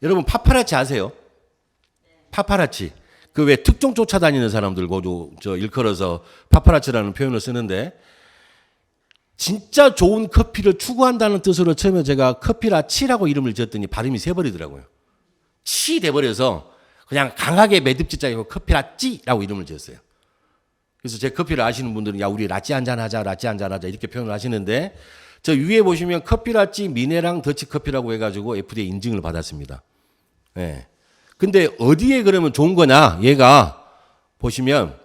Speaker 1: 여러분 파파라치 아세요? 파파라치. 그 왜 특종 쫓아다니는 사람들 모두 일컬어서 파파라치라는 표현을 쓰는데 진짜 좋은 커피를 추구한다는 뜻으로 처음에 제가 커피라치라고 이름을 지었더니 발음이 새버리더라고요. 치 돼버려서 그냥 강하게 매듭짓자고 커피라찌라고 이름을 지었어요. 그래서 제 커피를 아시는 분들은 야 우리 라찌 한잔 하자, 라찌 한잔 하자 이렇게 표현을 하시는데 저 위에 보시면 커피 라찌 미네랑 더치 커피라고 해가지고 FDA 인증을 받았습니다. 예. 근데 어디에 그러면 좋은 거냐? 얘가 보시면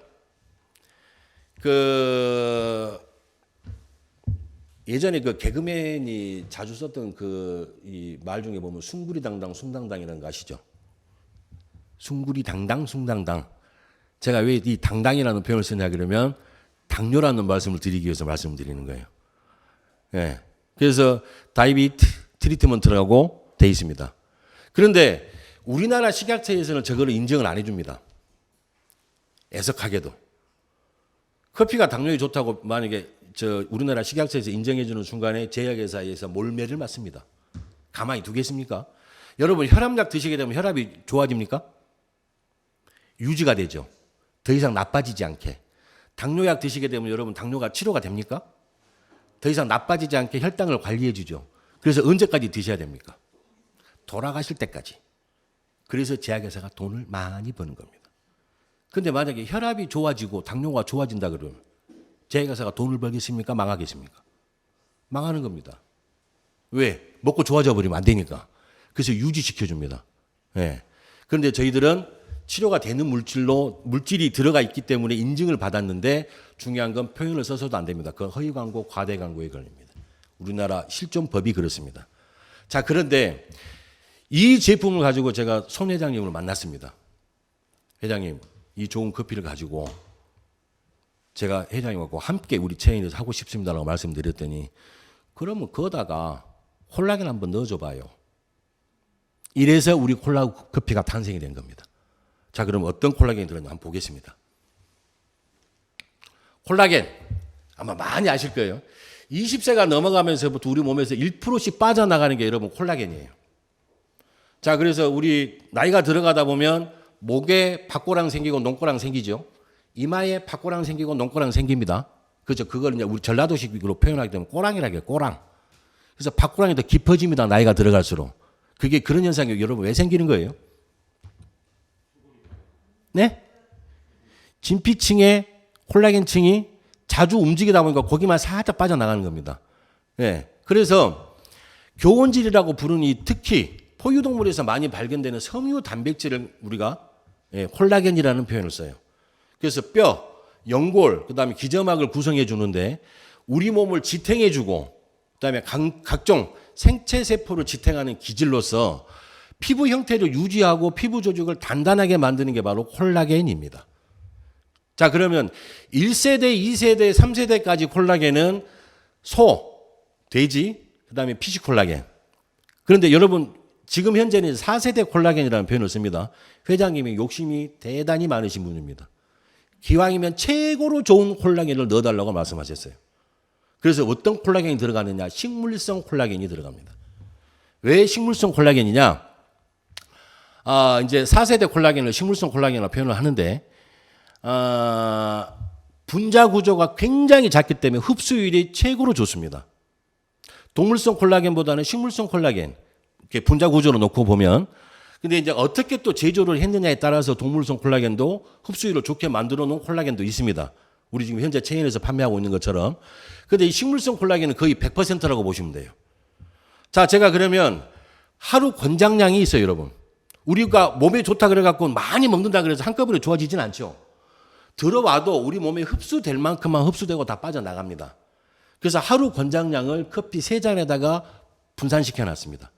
Speaker 1: 그 예전에 그 개그맨이 자주 썼던 그 이 말 중에 보면 숭구리당당 숭당당이라는 거 아시죠? 숭구리당당 숭당당. 제가 왜 이 당당이라는 표현을 쓰냐 그러면 당뇨라는 말씀을 드리기 위해서 말씀을 드리는 거예요. 예. 그래서 다이비트 트리트먼트라고 돼 있습니다. 그런데 우리나라 식약처에서는 저거를 인정을 안 해줍니다. 애석하게도. 커피가 당뇨에 좋다고 만약에 저 우리나라 식약처에서 인정해주는 순간에 제약회사에서 몰매를 맞습니다. 가만히 두겠습니까? 여러분 혈압약 드시게 되면 혈압이 좋아집니까? 유지가 되죠. 더 이상 나빠지지 않게. 당뇨약 드시게 되면 여러분 당뇨가 치료가 됩니까? 더 이상 나빠지지 않게 혈당을 관리해 주죠. 그래서 언제까지 드셔야 됩니까? 돌아가실 때까지. 그래서 제약회사가 돈을 많이 버는 겁니다. 근데 만약에 혈압이 좋아지고 당뇨가 좋아진다 그러면 제약회사가 돈을 벌겠습니까? 망하겠습니까? 망하는 겁니다. 왜? 먹고 좋아져 버리면 안 되니까. 그래서 유지시켜줍니다. 예. 그런데 저희들은 치료가 되는 물질이 들어가 있기 때문에 인증을 받았는데 중요한 건 표현을 써서도 안 됩니다. 그건 허위 광고, 과대 광고에 걸립니다. 우리나라 실존법이 그렇습니다. 자, 그런데 이 제품을 가지고 제가 손 회장님을 만났습니다. 회장님, 이 좋은 커피를 가지고 제가 회장님하고 함께 우리 체인에서 하고 싶습니다라고 말씀드렸더니 그러면 거기다가 콜라겐 한번 넣어줘 봐요. 이래서 우리 콜라 커피가 탄생이 된 겁니다. 자, 그럼 어떤 콜라겐이 들었냐 한번 보겠습니다. 콜라겐 아마 많이 아실 거예요. 20세가 넘어가면서부터 우리 몸에서 1%씩 빠져나가는 게 여러분 콜라겐이에요. 자, 그래서 우리 나이가 들어가다 보면 목에 박고랑 생기고 농고랑 생기죠. 이마에 박고랑 생기고 농고랑 생깁니다. 그죠? 그걸 이제 우리 전라도식으로 표현하게 되면 꼬랑이라고 해요. 꼬랑. 그래서 박고랑이 더 깊어집니다. 나이가 들어갈수록. 그게 그런 현상이 여러분 왜 생기는 거예요? 네? 진피층에 콜라겐층이 자주 움직이다 보니까 거기만 살짝 빠져나가는 겁니다. 네. 그래서 교원질이라고 부르는 이 특히 포유동물에서 많이 발견되는 섬유 단백질을 우리가 콜라겐이라는 표현을 써요. 그래서 뼈, 연골, 그다음에 기저막을 구성해 주는데 우리 몸을 지탱해 주고 그다음에 각종 생체 세포를 지탱하는 기질로서 피부 형태를 유지하고 피부 조직을 단단하게 만드는 게 바로 콜라겐입니다. 자, 그러면 1세대, 2세대, 3세대까지 콜라겐은 소, 돼지, 그다음에 피시 콜라겐. 그런데 여러분 지금 현재는 4세대 콜라겐이라는 표현을 씁니다. 회장님이 욕심이 대단히 많으신 분입니다. 기왕이면 최고로 좋은 콜라겐을 넣어달라고 말씀하셨어요. 그래서 어떤 콜라겐이 들어가느냐? 식물성 콜라겐이 들어갑니다. 왜 식물성 콜라겐이냐? 이제 4세대 콜라겐을 식물성 콜라겐이라고 표현을 하는데, 분자 구조가 굉장히 작기 때문에 흡수율이 최고로 좋습니다. 동물성 콜라겐보다는 식물성 콜라겐, 이렇게 분자 구조로 놓고 보면, 근데 이제 어떻게 또 제조를 했느냐에 따라서 동물성 콜라겐도 흡수율을 좋게 만들어 놓은 콜라겐도 있습니다. 우리 지금 현재 체인에서 판매하고 있는 것처럼. 근데 이 식물성 콜라겐은 거의 100%라고 보시면 돼요. 자, 제가 그러면 하루 권장량이 있어요, 여러분. 우리가 몸에 좋다 그래갖고 많이 먹는다 그래서 한꺼번에 좋아지진 않죠. 들어와도 우리 몸에 흡수될 만큼만 흡수되고 다 빠져나갑니다. 그래서 하루 권장량을 커피 3잔에다가 분산시켜 놨습니다.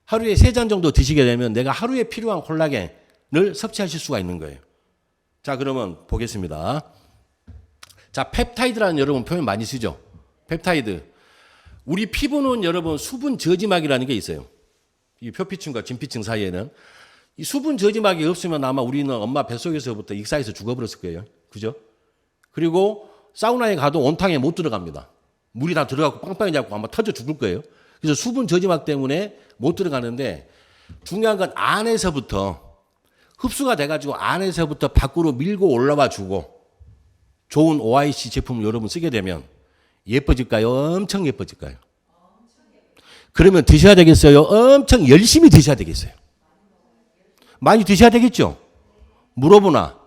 Speaker 1: 하루에 3잔 정도 드시게 되면 내가 하루에 필요한 콜라겐을 섭취하실 수가 있는 거예요. 자, 그러면 보겠습니다. 자, 펩타이드라는 여러분 표현 많이 쓰죠. 펩타이드. 우리 피부는 여러분 수분 저지막이라는 게 있어요. 이 표피층과 진피층 사이에는 이 수분 저지막이 없으면 아마 우리는 엄마 뱃속에서부터 익사해서 죽어버렸을 거예요. 그죠? 그리고 사우나에 가도 온탕에 못 들어갑니다. 물이 다 들어가고 빵빵히 잡고 아마 터져 죽을 거예요. 그래서 수분 저지막 때문에 못 들어가는데 중요한 건 안에서부터 흡수가 돼가지고 안에서부터 밖으로 밀고 올라와 주고 좋은 OIC 제품을 여러분 쓰게 되면 예뻐질까요? 엄청 예뻐질까요? 그러면 드셔야 되겠어요? 엄청 열심히 드셔야 되겠어요? 많이 드셔야 되겠죠? 물어보나?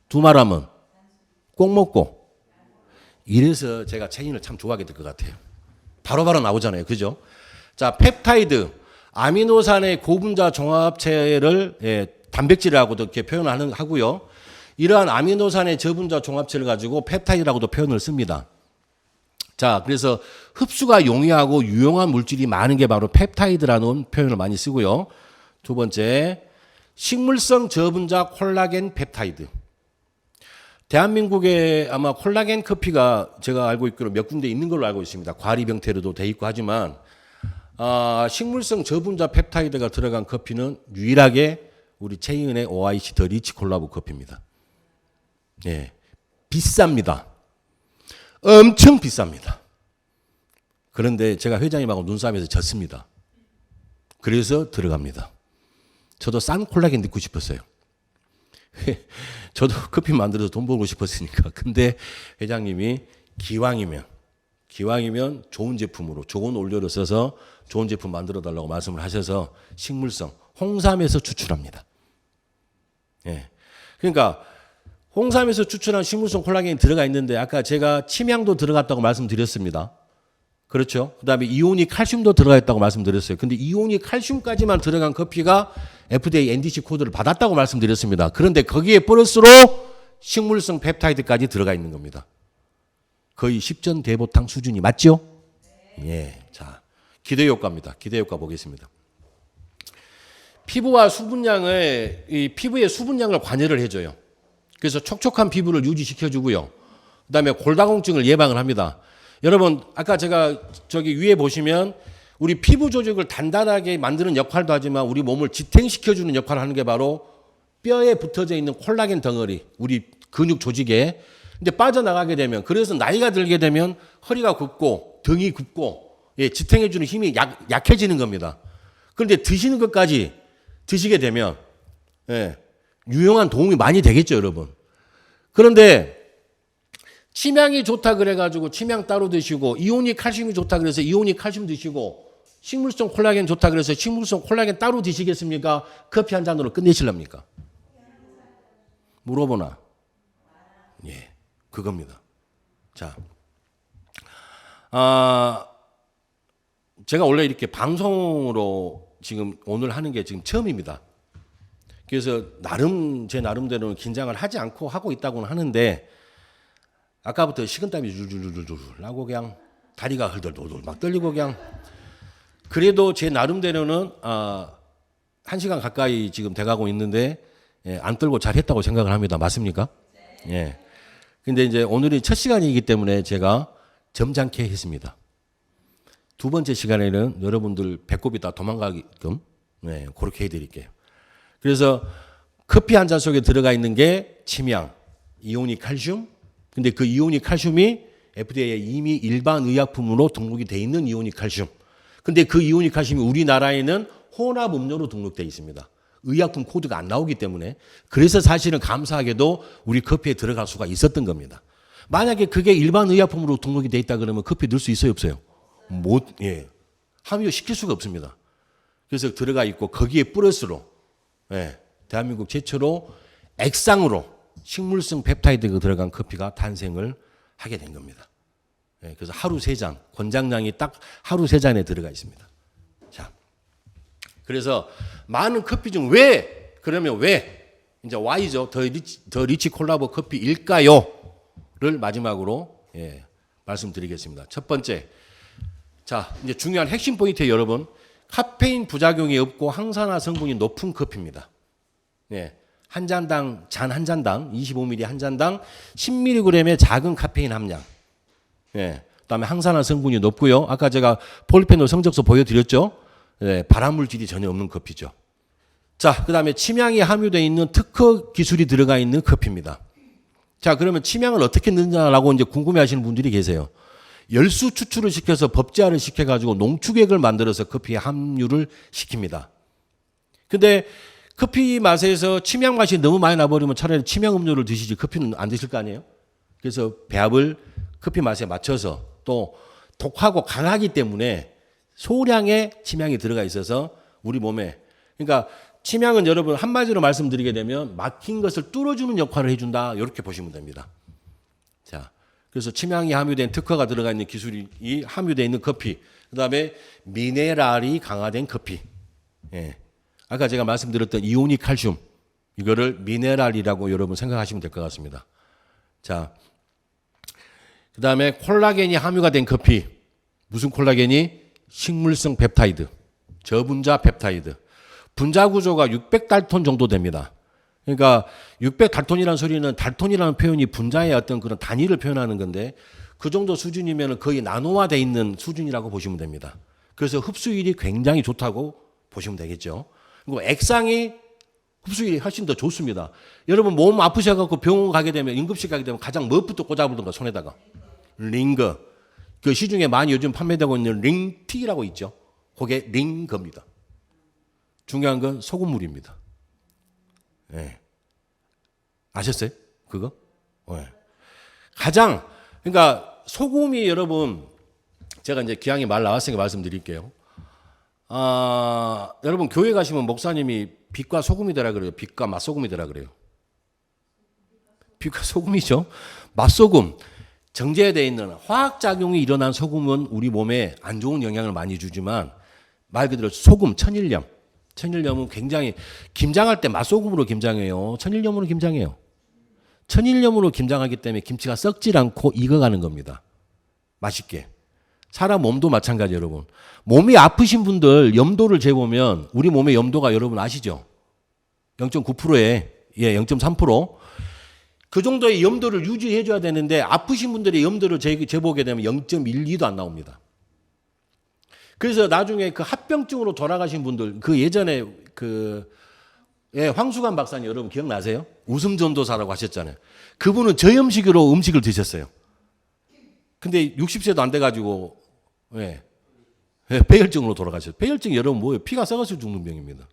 Speaker 1: 두 말하면 꼭 먹고. 이래서 제가 체인을 참 좋아하게 될 것 같아요. 바로바로 나오잖아요. 그죠? 자, 펩타이드, 아미노산의 고분자 종합체를 단백질이라고도 이렇게 하고요. 이러한 아미노산의 저분자 종합체를 가지고 펩타이드라고도 표현을 씁니다. 자, 그래서 흡수가 용이하고 유용한 물질이 많은 게 바로 펩타이드라는 표현을 많이 쓰고요. 두 번째, 식물성 저분자 콜라겐 펩타이드. 대한민국에 아마 콜라겐 커피가 제가 알고 있기로 몇 군데 있는 걸로 알고 있습니다. 과립 형태로도 돼 있고 하지만 식물성 저분자 펩타이드가 들어간 커피는 유일하게 우리 체인의 OIC 더 리치 콜라보 커피입니다. 예, 비쌉니다. 엄청 비쌉니다. 그런데 제가 회장님하고 눈싸움에서 졌습니다. 그래서 들어갑니다. 저도 싼 콜라겐 넣고 싶었어요. 저도 커피 만들어서 돈 벌고 싶었으니까. 근데 회장님이 기왕이면 좋은 제품으로 좋은 원료를 써서 좋은 제품 만들어 달라고 말씀을 하셔서 식물성 홍삼에서 추출합니다. 예. 그러니까 홍삼에서 추출한 식물성 콜라겐이 들어가 있는데 아까 제가 침향도 들어갔다고 말씀드렸습니다. 그렇죠? 그다음에 이오닉 칼슘도 들어가 있다고 말씀드렸어요. 근데 이오닉 칼슘까지만 들어간 커피가 FDA NDC 코드를 받았다고 말씀드렸습니다. 그런데 거기에 플러스로 식물성 펩타이드까지 들어가 있는 겁니다. 거의 십전대보탕 수준이 맞죠? 예. 자, 기대 효과입니다. 기대 효과 보겠습니다. 피부의 수분량을 관여를 해줘요. 그래서 촉촉한 피부를 유지시켜주고요. 그다음에 골다공증을 예방을 합니다. 여러분, 아까 제가 저기 위에 보시면 우리 피부 조직을 단단하게 만드는 역할도 하지만 우리 몸을 지탱시켜주는 역할을 하는 게 바로 뼈에 붙어져 있는 콜라겐 덩어리, 우리 근육 조직에. 근데 빠져나가게 되면, 그래서 나이가 들게 되면 허리가 굽고 등이 굽고 지탱해주는 힘이 약해지는 겁니다. 그런데 드시는 것까지 드시게 되면 유용한 도움이 많이 되겠죠, 여러분. 그런데 침향이 좋다 그래가지고 침향 따로 드시고, 이오닉 칼슘이 좋다 그래서 이오닉 칼슘 드시고, 식물성 콜라겐 좋다 그래서 식물성 콜라겐 따로 드시겠습니까? 커피 한 잔으로 끝내실랍니까? 물어보나? 예, 그겁니다. 자, 제가 원래 이렇게 방송으로 지금 오늘 하는 게 지금 처음입니다. 그래서 제 나름대로는 긴장을 하지 않고 하고 있다고는 하는데, 아까부터 식은땀이 줄줄줄줄 나고 그냥 다리가 헐덜덜덜 막 떨리고 그냥. 그래도 제 나름대로는 1시간 가까이 지금 돼가고 있는데 안 떨고 잘했다고 생각을 합니다. 맞습니까? 예. 근데 이제 오늘이 첫 시간이기 때문에 제가 점잖게 했습니다. 두 번째 시간에는 여러분들 배꼽이 다 도망가게끔 그렇게 해드릴게요. 그래서 커피 한 잔 속에 들어가 있는 게 침향, 이오닉 칼슘. 근데 그 이오닉 칼슘이 FDA에 이미 일반 의약품으로 등록이 돼 있는 이오닉 칼슘. 근데 그 이오닉 칼슘이 우리나라에는 혼합 음료로 등록되어 있습니다. 의약품 코드가 안 나오기 때문에. 그래서 사실은 감사하게도 우리 커피에 들어갈 수가 있었던 겁니다. 만약에 그게 일반 의약품으로 등록이 돼 있다 그러면 커피 넣을 수 있어요, 없어요? 함유 시킬 수가 없습니다. 그래서 들어가 있고 거기에 플러스로 대한민국 최초로 액상으로 식물성 펩타이드가 들어간 커피가 탄생을 하게 된 겁니다. 그래서 하루 3잔, 권장량이 딱 하루 3잔에 들어가 있습니다. 자, 그래서 많은 커피 중 그러면 이제 Y죠. 더 리치 콜라보 커피일까요? 를 마지막으로 말씀드리겠습니다. 첫 번째, 자, 이제 중요한 핵심 포인트예요, 여러분. 카페인 부작용이 없고 항산화 성분이 높은 커피입니다. 한 잔당, 잔 한 잔당, 25ml 한 잔당 10mg의 작은 카페인 함량. 그다음에 항산화 성분이 높고요. 아까 제가 폴리페놀 성적서 보여드렸죠. 발암물질이 전혀 없는 커피죠. 자, 그다음에 침향이 함유되어 있는 특허 기술이 들어가 있는 커피입니다. 자, 그러면 침향을 어떻게 넣느냐라고 이제 궁금해하시는 분들이 계세요. 열수 추출을 시켜서 법제화를 시켜가지고 농축액을 만들어서 커피에 함유를 시킵니다. 근데 커피 맛에서 침향 맛이 너무 많이 나버리면 차라리 침향 음료를 드시지 커피는 안 드실 거 아니에요? 그래서 배합을 커피 맛에 맞춰서 또 독하고 강하기 때문에 소량의 침향이 들어가 있어서 우리 몸에, 그러니까 침향은 여러분 한마디로 말씀드리게 되면 막힌 것을 뚫어주는 역할을 해준다, 이렇게 보시면 됩니다. 그래서 침향이 함유된 특허가 들어가 있는 기술이 함유되어 있는 커피. 그다음에 미네랄이 강화된 커피. 예. 아까 제가 말씀드렸던 이오닉 칼슘. 이거를 미네랄이라고 여러분 생각하시면 될 것 같습니다. 자, 그다음에 콜라겐이 함유가 된 커피. 무슨 콜라겐이? 식물성 펩타이드. 저분자 펩타이드. 분자 구조가 600달톤 정도 됩니다. 그러니까 600달톤이라는 소리는 달톤이라는 표현이 분자의 어떤 그런 단위를 표현하는 건데 그 정도 수준이면 거의 나노화되어 있는 수준이라고 보시면 됩니다. 그래서 흡수율이 굉장히 좋다고 보시면 되겠죠. 그리고 액상이 흡수율이 훨씬 더 좋습니다. 여러분 몸 아프셔갖고 병원 가게 되면 응급실 가게 되면 가장 뭐부터 꽂아보던가 손에다가 링거. 그 시중에 많이 요즘 판매되고 있는 링티라고 있죠. 그게 링거입니다. 중요한 건 소금물입니다. 네. 아셨어요? 그거? 네. 가장 그러니까 소금이 여러분 제가 이제 기왕에 말 나왔으니까 말씀드릴게요. 여러분 교회 가시면 목사님이 빛과 소금이더라 그래요. 빛과 맛소금이더라 그래요. 빛과 소금이죠. 맛소금 정제되어 있는 화학작용이 일어난 소금은 우리 몸에 안 좋은 영향을 많이 주지만 말 그대로 소금, 천일염은 굉장히 김장할 때 맛소금으로 김장해요. 천일염으로 김장해요. 천일염으로 김장하기 때문에 김치가 썩질 않고 익어가는 겁니다. 맛있게. 사람 몸도 마찬가지 여러분. 몸이 아프신 분들 염도를 재보면 우리 몸의 염도가 여러분 아시죠? 0.9%에 0.3%. 그 정도의 염도를 유지해 줘야 되는데 아프신 분들의 염도를 재보게 되면 0.12도 안 나옵니다. 그래서 나중에 그 합병증으로 돌아가신 분들 그 예전에 황수관 박사님 여러분 기억나세요? 웃음전도사라고 하셨잖아요. 그분은 저염식으로 음식을 드셨어요. 근데 60세도 안 돼가지고 폐혈증으로 돌아가셨어요. 폐혈증이 여러분 뭐예요? 피가 썩어서 죽는 병입니다.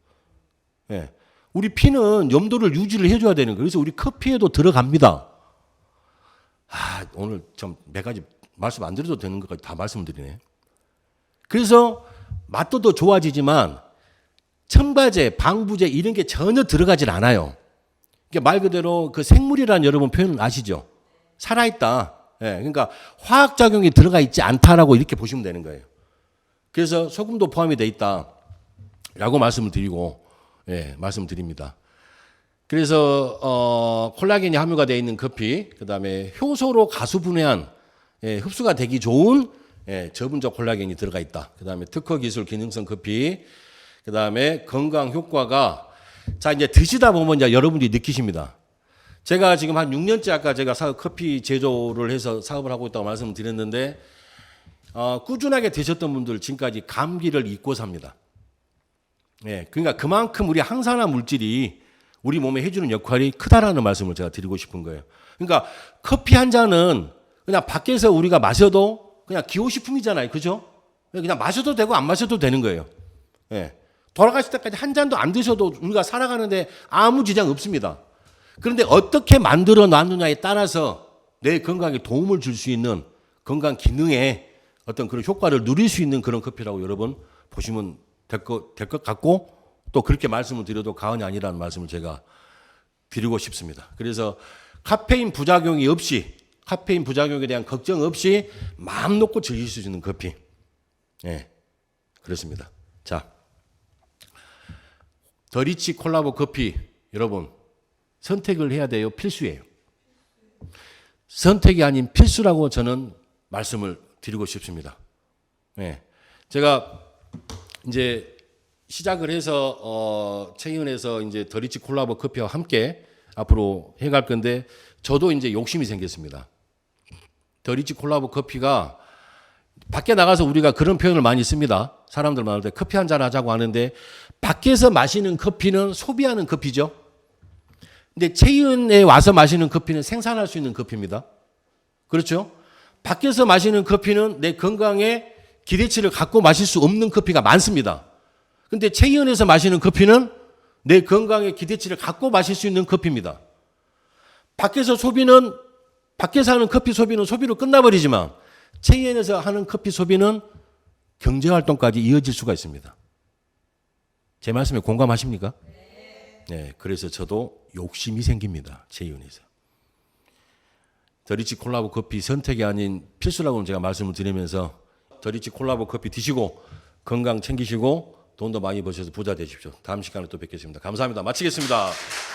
Speaker 1: 우리 피는 염도를 유지를 해줘야 되는 거예요. 그래서 우리 커피에도 들어갑니다. 오늘 좀 몇 가지 말씀 안 드려도 되는 것까지 다 말씀드리네. 그래서 맛도 더 좋아지지만 첨가제, 방부제 이런 게 전혀 들어가질 않아요. 그러니까 말 그대로 그 생물이라는 여러분 표현 아시죠? 살아있다. 그러니까 화학작용이 들어가 있지 않다라고 이렇게 보시면 되는 거예요. 그래서 소금도 포함이 돼 있다라고 말씀을 드리고 말씀드립니다. 그래서 콜라겐이 함유가 되어 있는 커피, 그다음에 효소로 가수분해한 흡수가 되기 좋은 저분자 콜라겐이 들어가 있다. 그다음에 특허 기술 기능성 커피, 그다음에 건강 효과가 자 이제 드시다 보면 이제 여러분들이 느끼십니다. 제가 지금 한 6년째 아까 제가 커피 제조를 해서 사업을 하고 있다고 말씀드렸는데 꾸준하게 드셨던 분들 지금까지 감기를 잊고 삽니다. 그러니까 그만큼 우리 항산화 물질이 우리 몸에 해주는 역할이 크다라는 말씀을 제가 드리고 싶은 거예요. 그러니까 커피 한 잔은 그냥 밖에서 우리가 마셔도 그냥 기호식품이잖아요. 그죠? 그냥 마셔도 되고 안 마셔도 되는 거예요. 돌아가실 때까지 한 잔도 안 드셔도 우리가 살아가는데 아무 지장 없습니다. 그런데 어떻게 만들어 놨느냐에 따라서 내 건강에 도움을 줄 수 있는 건강 기능에 어떤 그런 효과를 누릴 수 있는 그런 커피라고 여러분 보시면 될 것 같고 또 그렇게 말씀을 드려도 과언이 아니라는 말씀을 제가 드리고 싶습니다. 그래서 카페인 부작용이 없이 카페인 부작용에 대한 걱정 없이 마음 놓고 즐길 수 있는 커피. 그렇습니다. 자, 더리치 콜라보 커피 여러분 선택을 해야 돼요? 필수예요? 선택이 아닌 필수라고 저는 말씀을 드리고 싶습니다. 제가 이제 시작을 해서 체인에서 이제 더리치 콜라보 커피와 함께 앞으로 해갈 건데 저도 이제 욕심이 생겼습니다. 더리치 콜라보 커피가 밖에 나가서 우리가 그런 표현을 많이 씁니다. 사람들 많을 때 커피 한잔 하자고 하는데 밖에서 마시는 커피는 소비하는 커피죠. 근데 체인에 와서 마시는 커피는 생산할 수 있는 커피입니다. 그렇죠? 밖에서 마시는 커피는 내 건강에 기대치를 갖고 마실 수 없는 커피가 많습니다. 근데 체인에서 마시는 커피는 내 건강에 기대치를 갖고 마실 수 있는 커피입니다. 밖에서 하는 커피 소비는 소비로 끝나버리지만 체인에서 하는 커피 소비는 경제활동까지 이어질 수가 있습니다. 제 말씀에 공감하십니까? 네. 그래서 저도 욕심이 생깁니다. 체인에서. 더리치 콜라보 커피 선택이 아닌 필수라고 제가 말씀을 드리면서 더리치 콜라보 커피 드시고 건강 챙기시고 돈도 많이 버셔서 부자 되십시오. 다음 시간에 또 뵙겠습니다. 감사합니다. 마치겠습니다.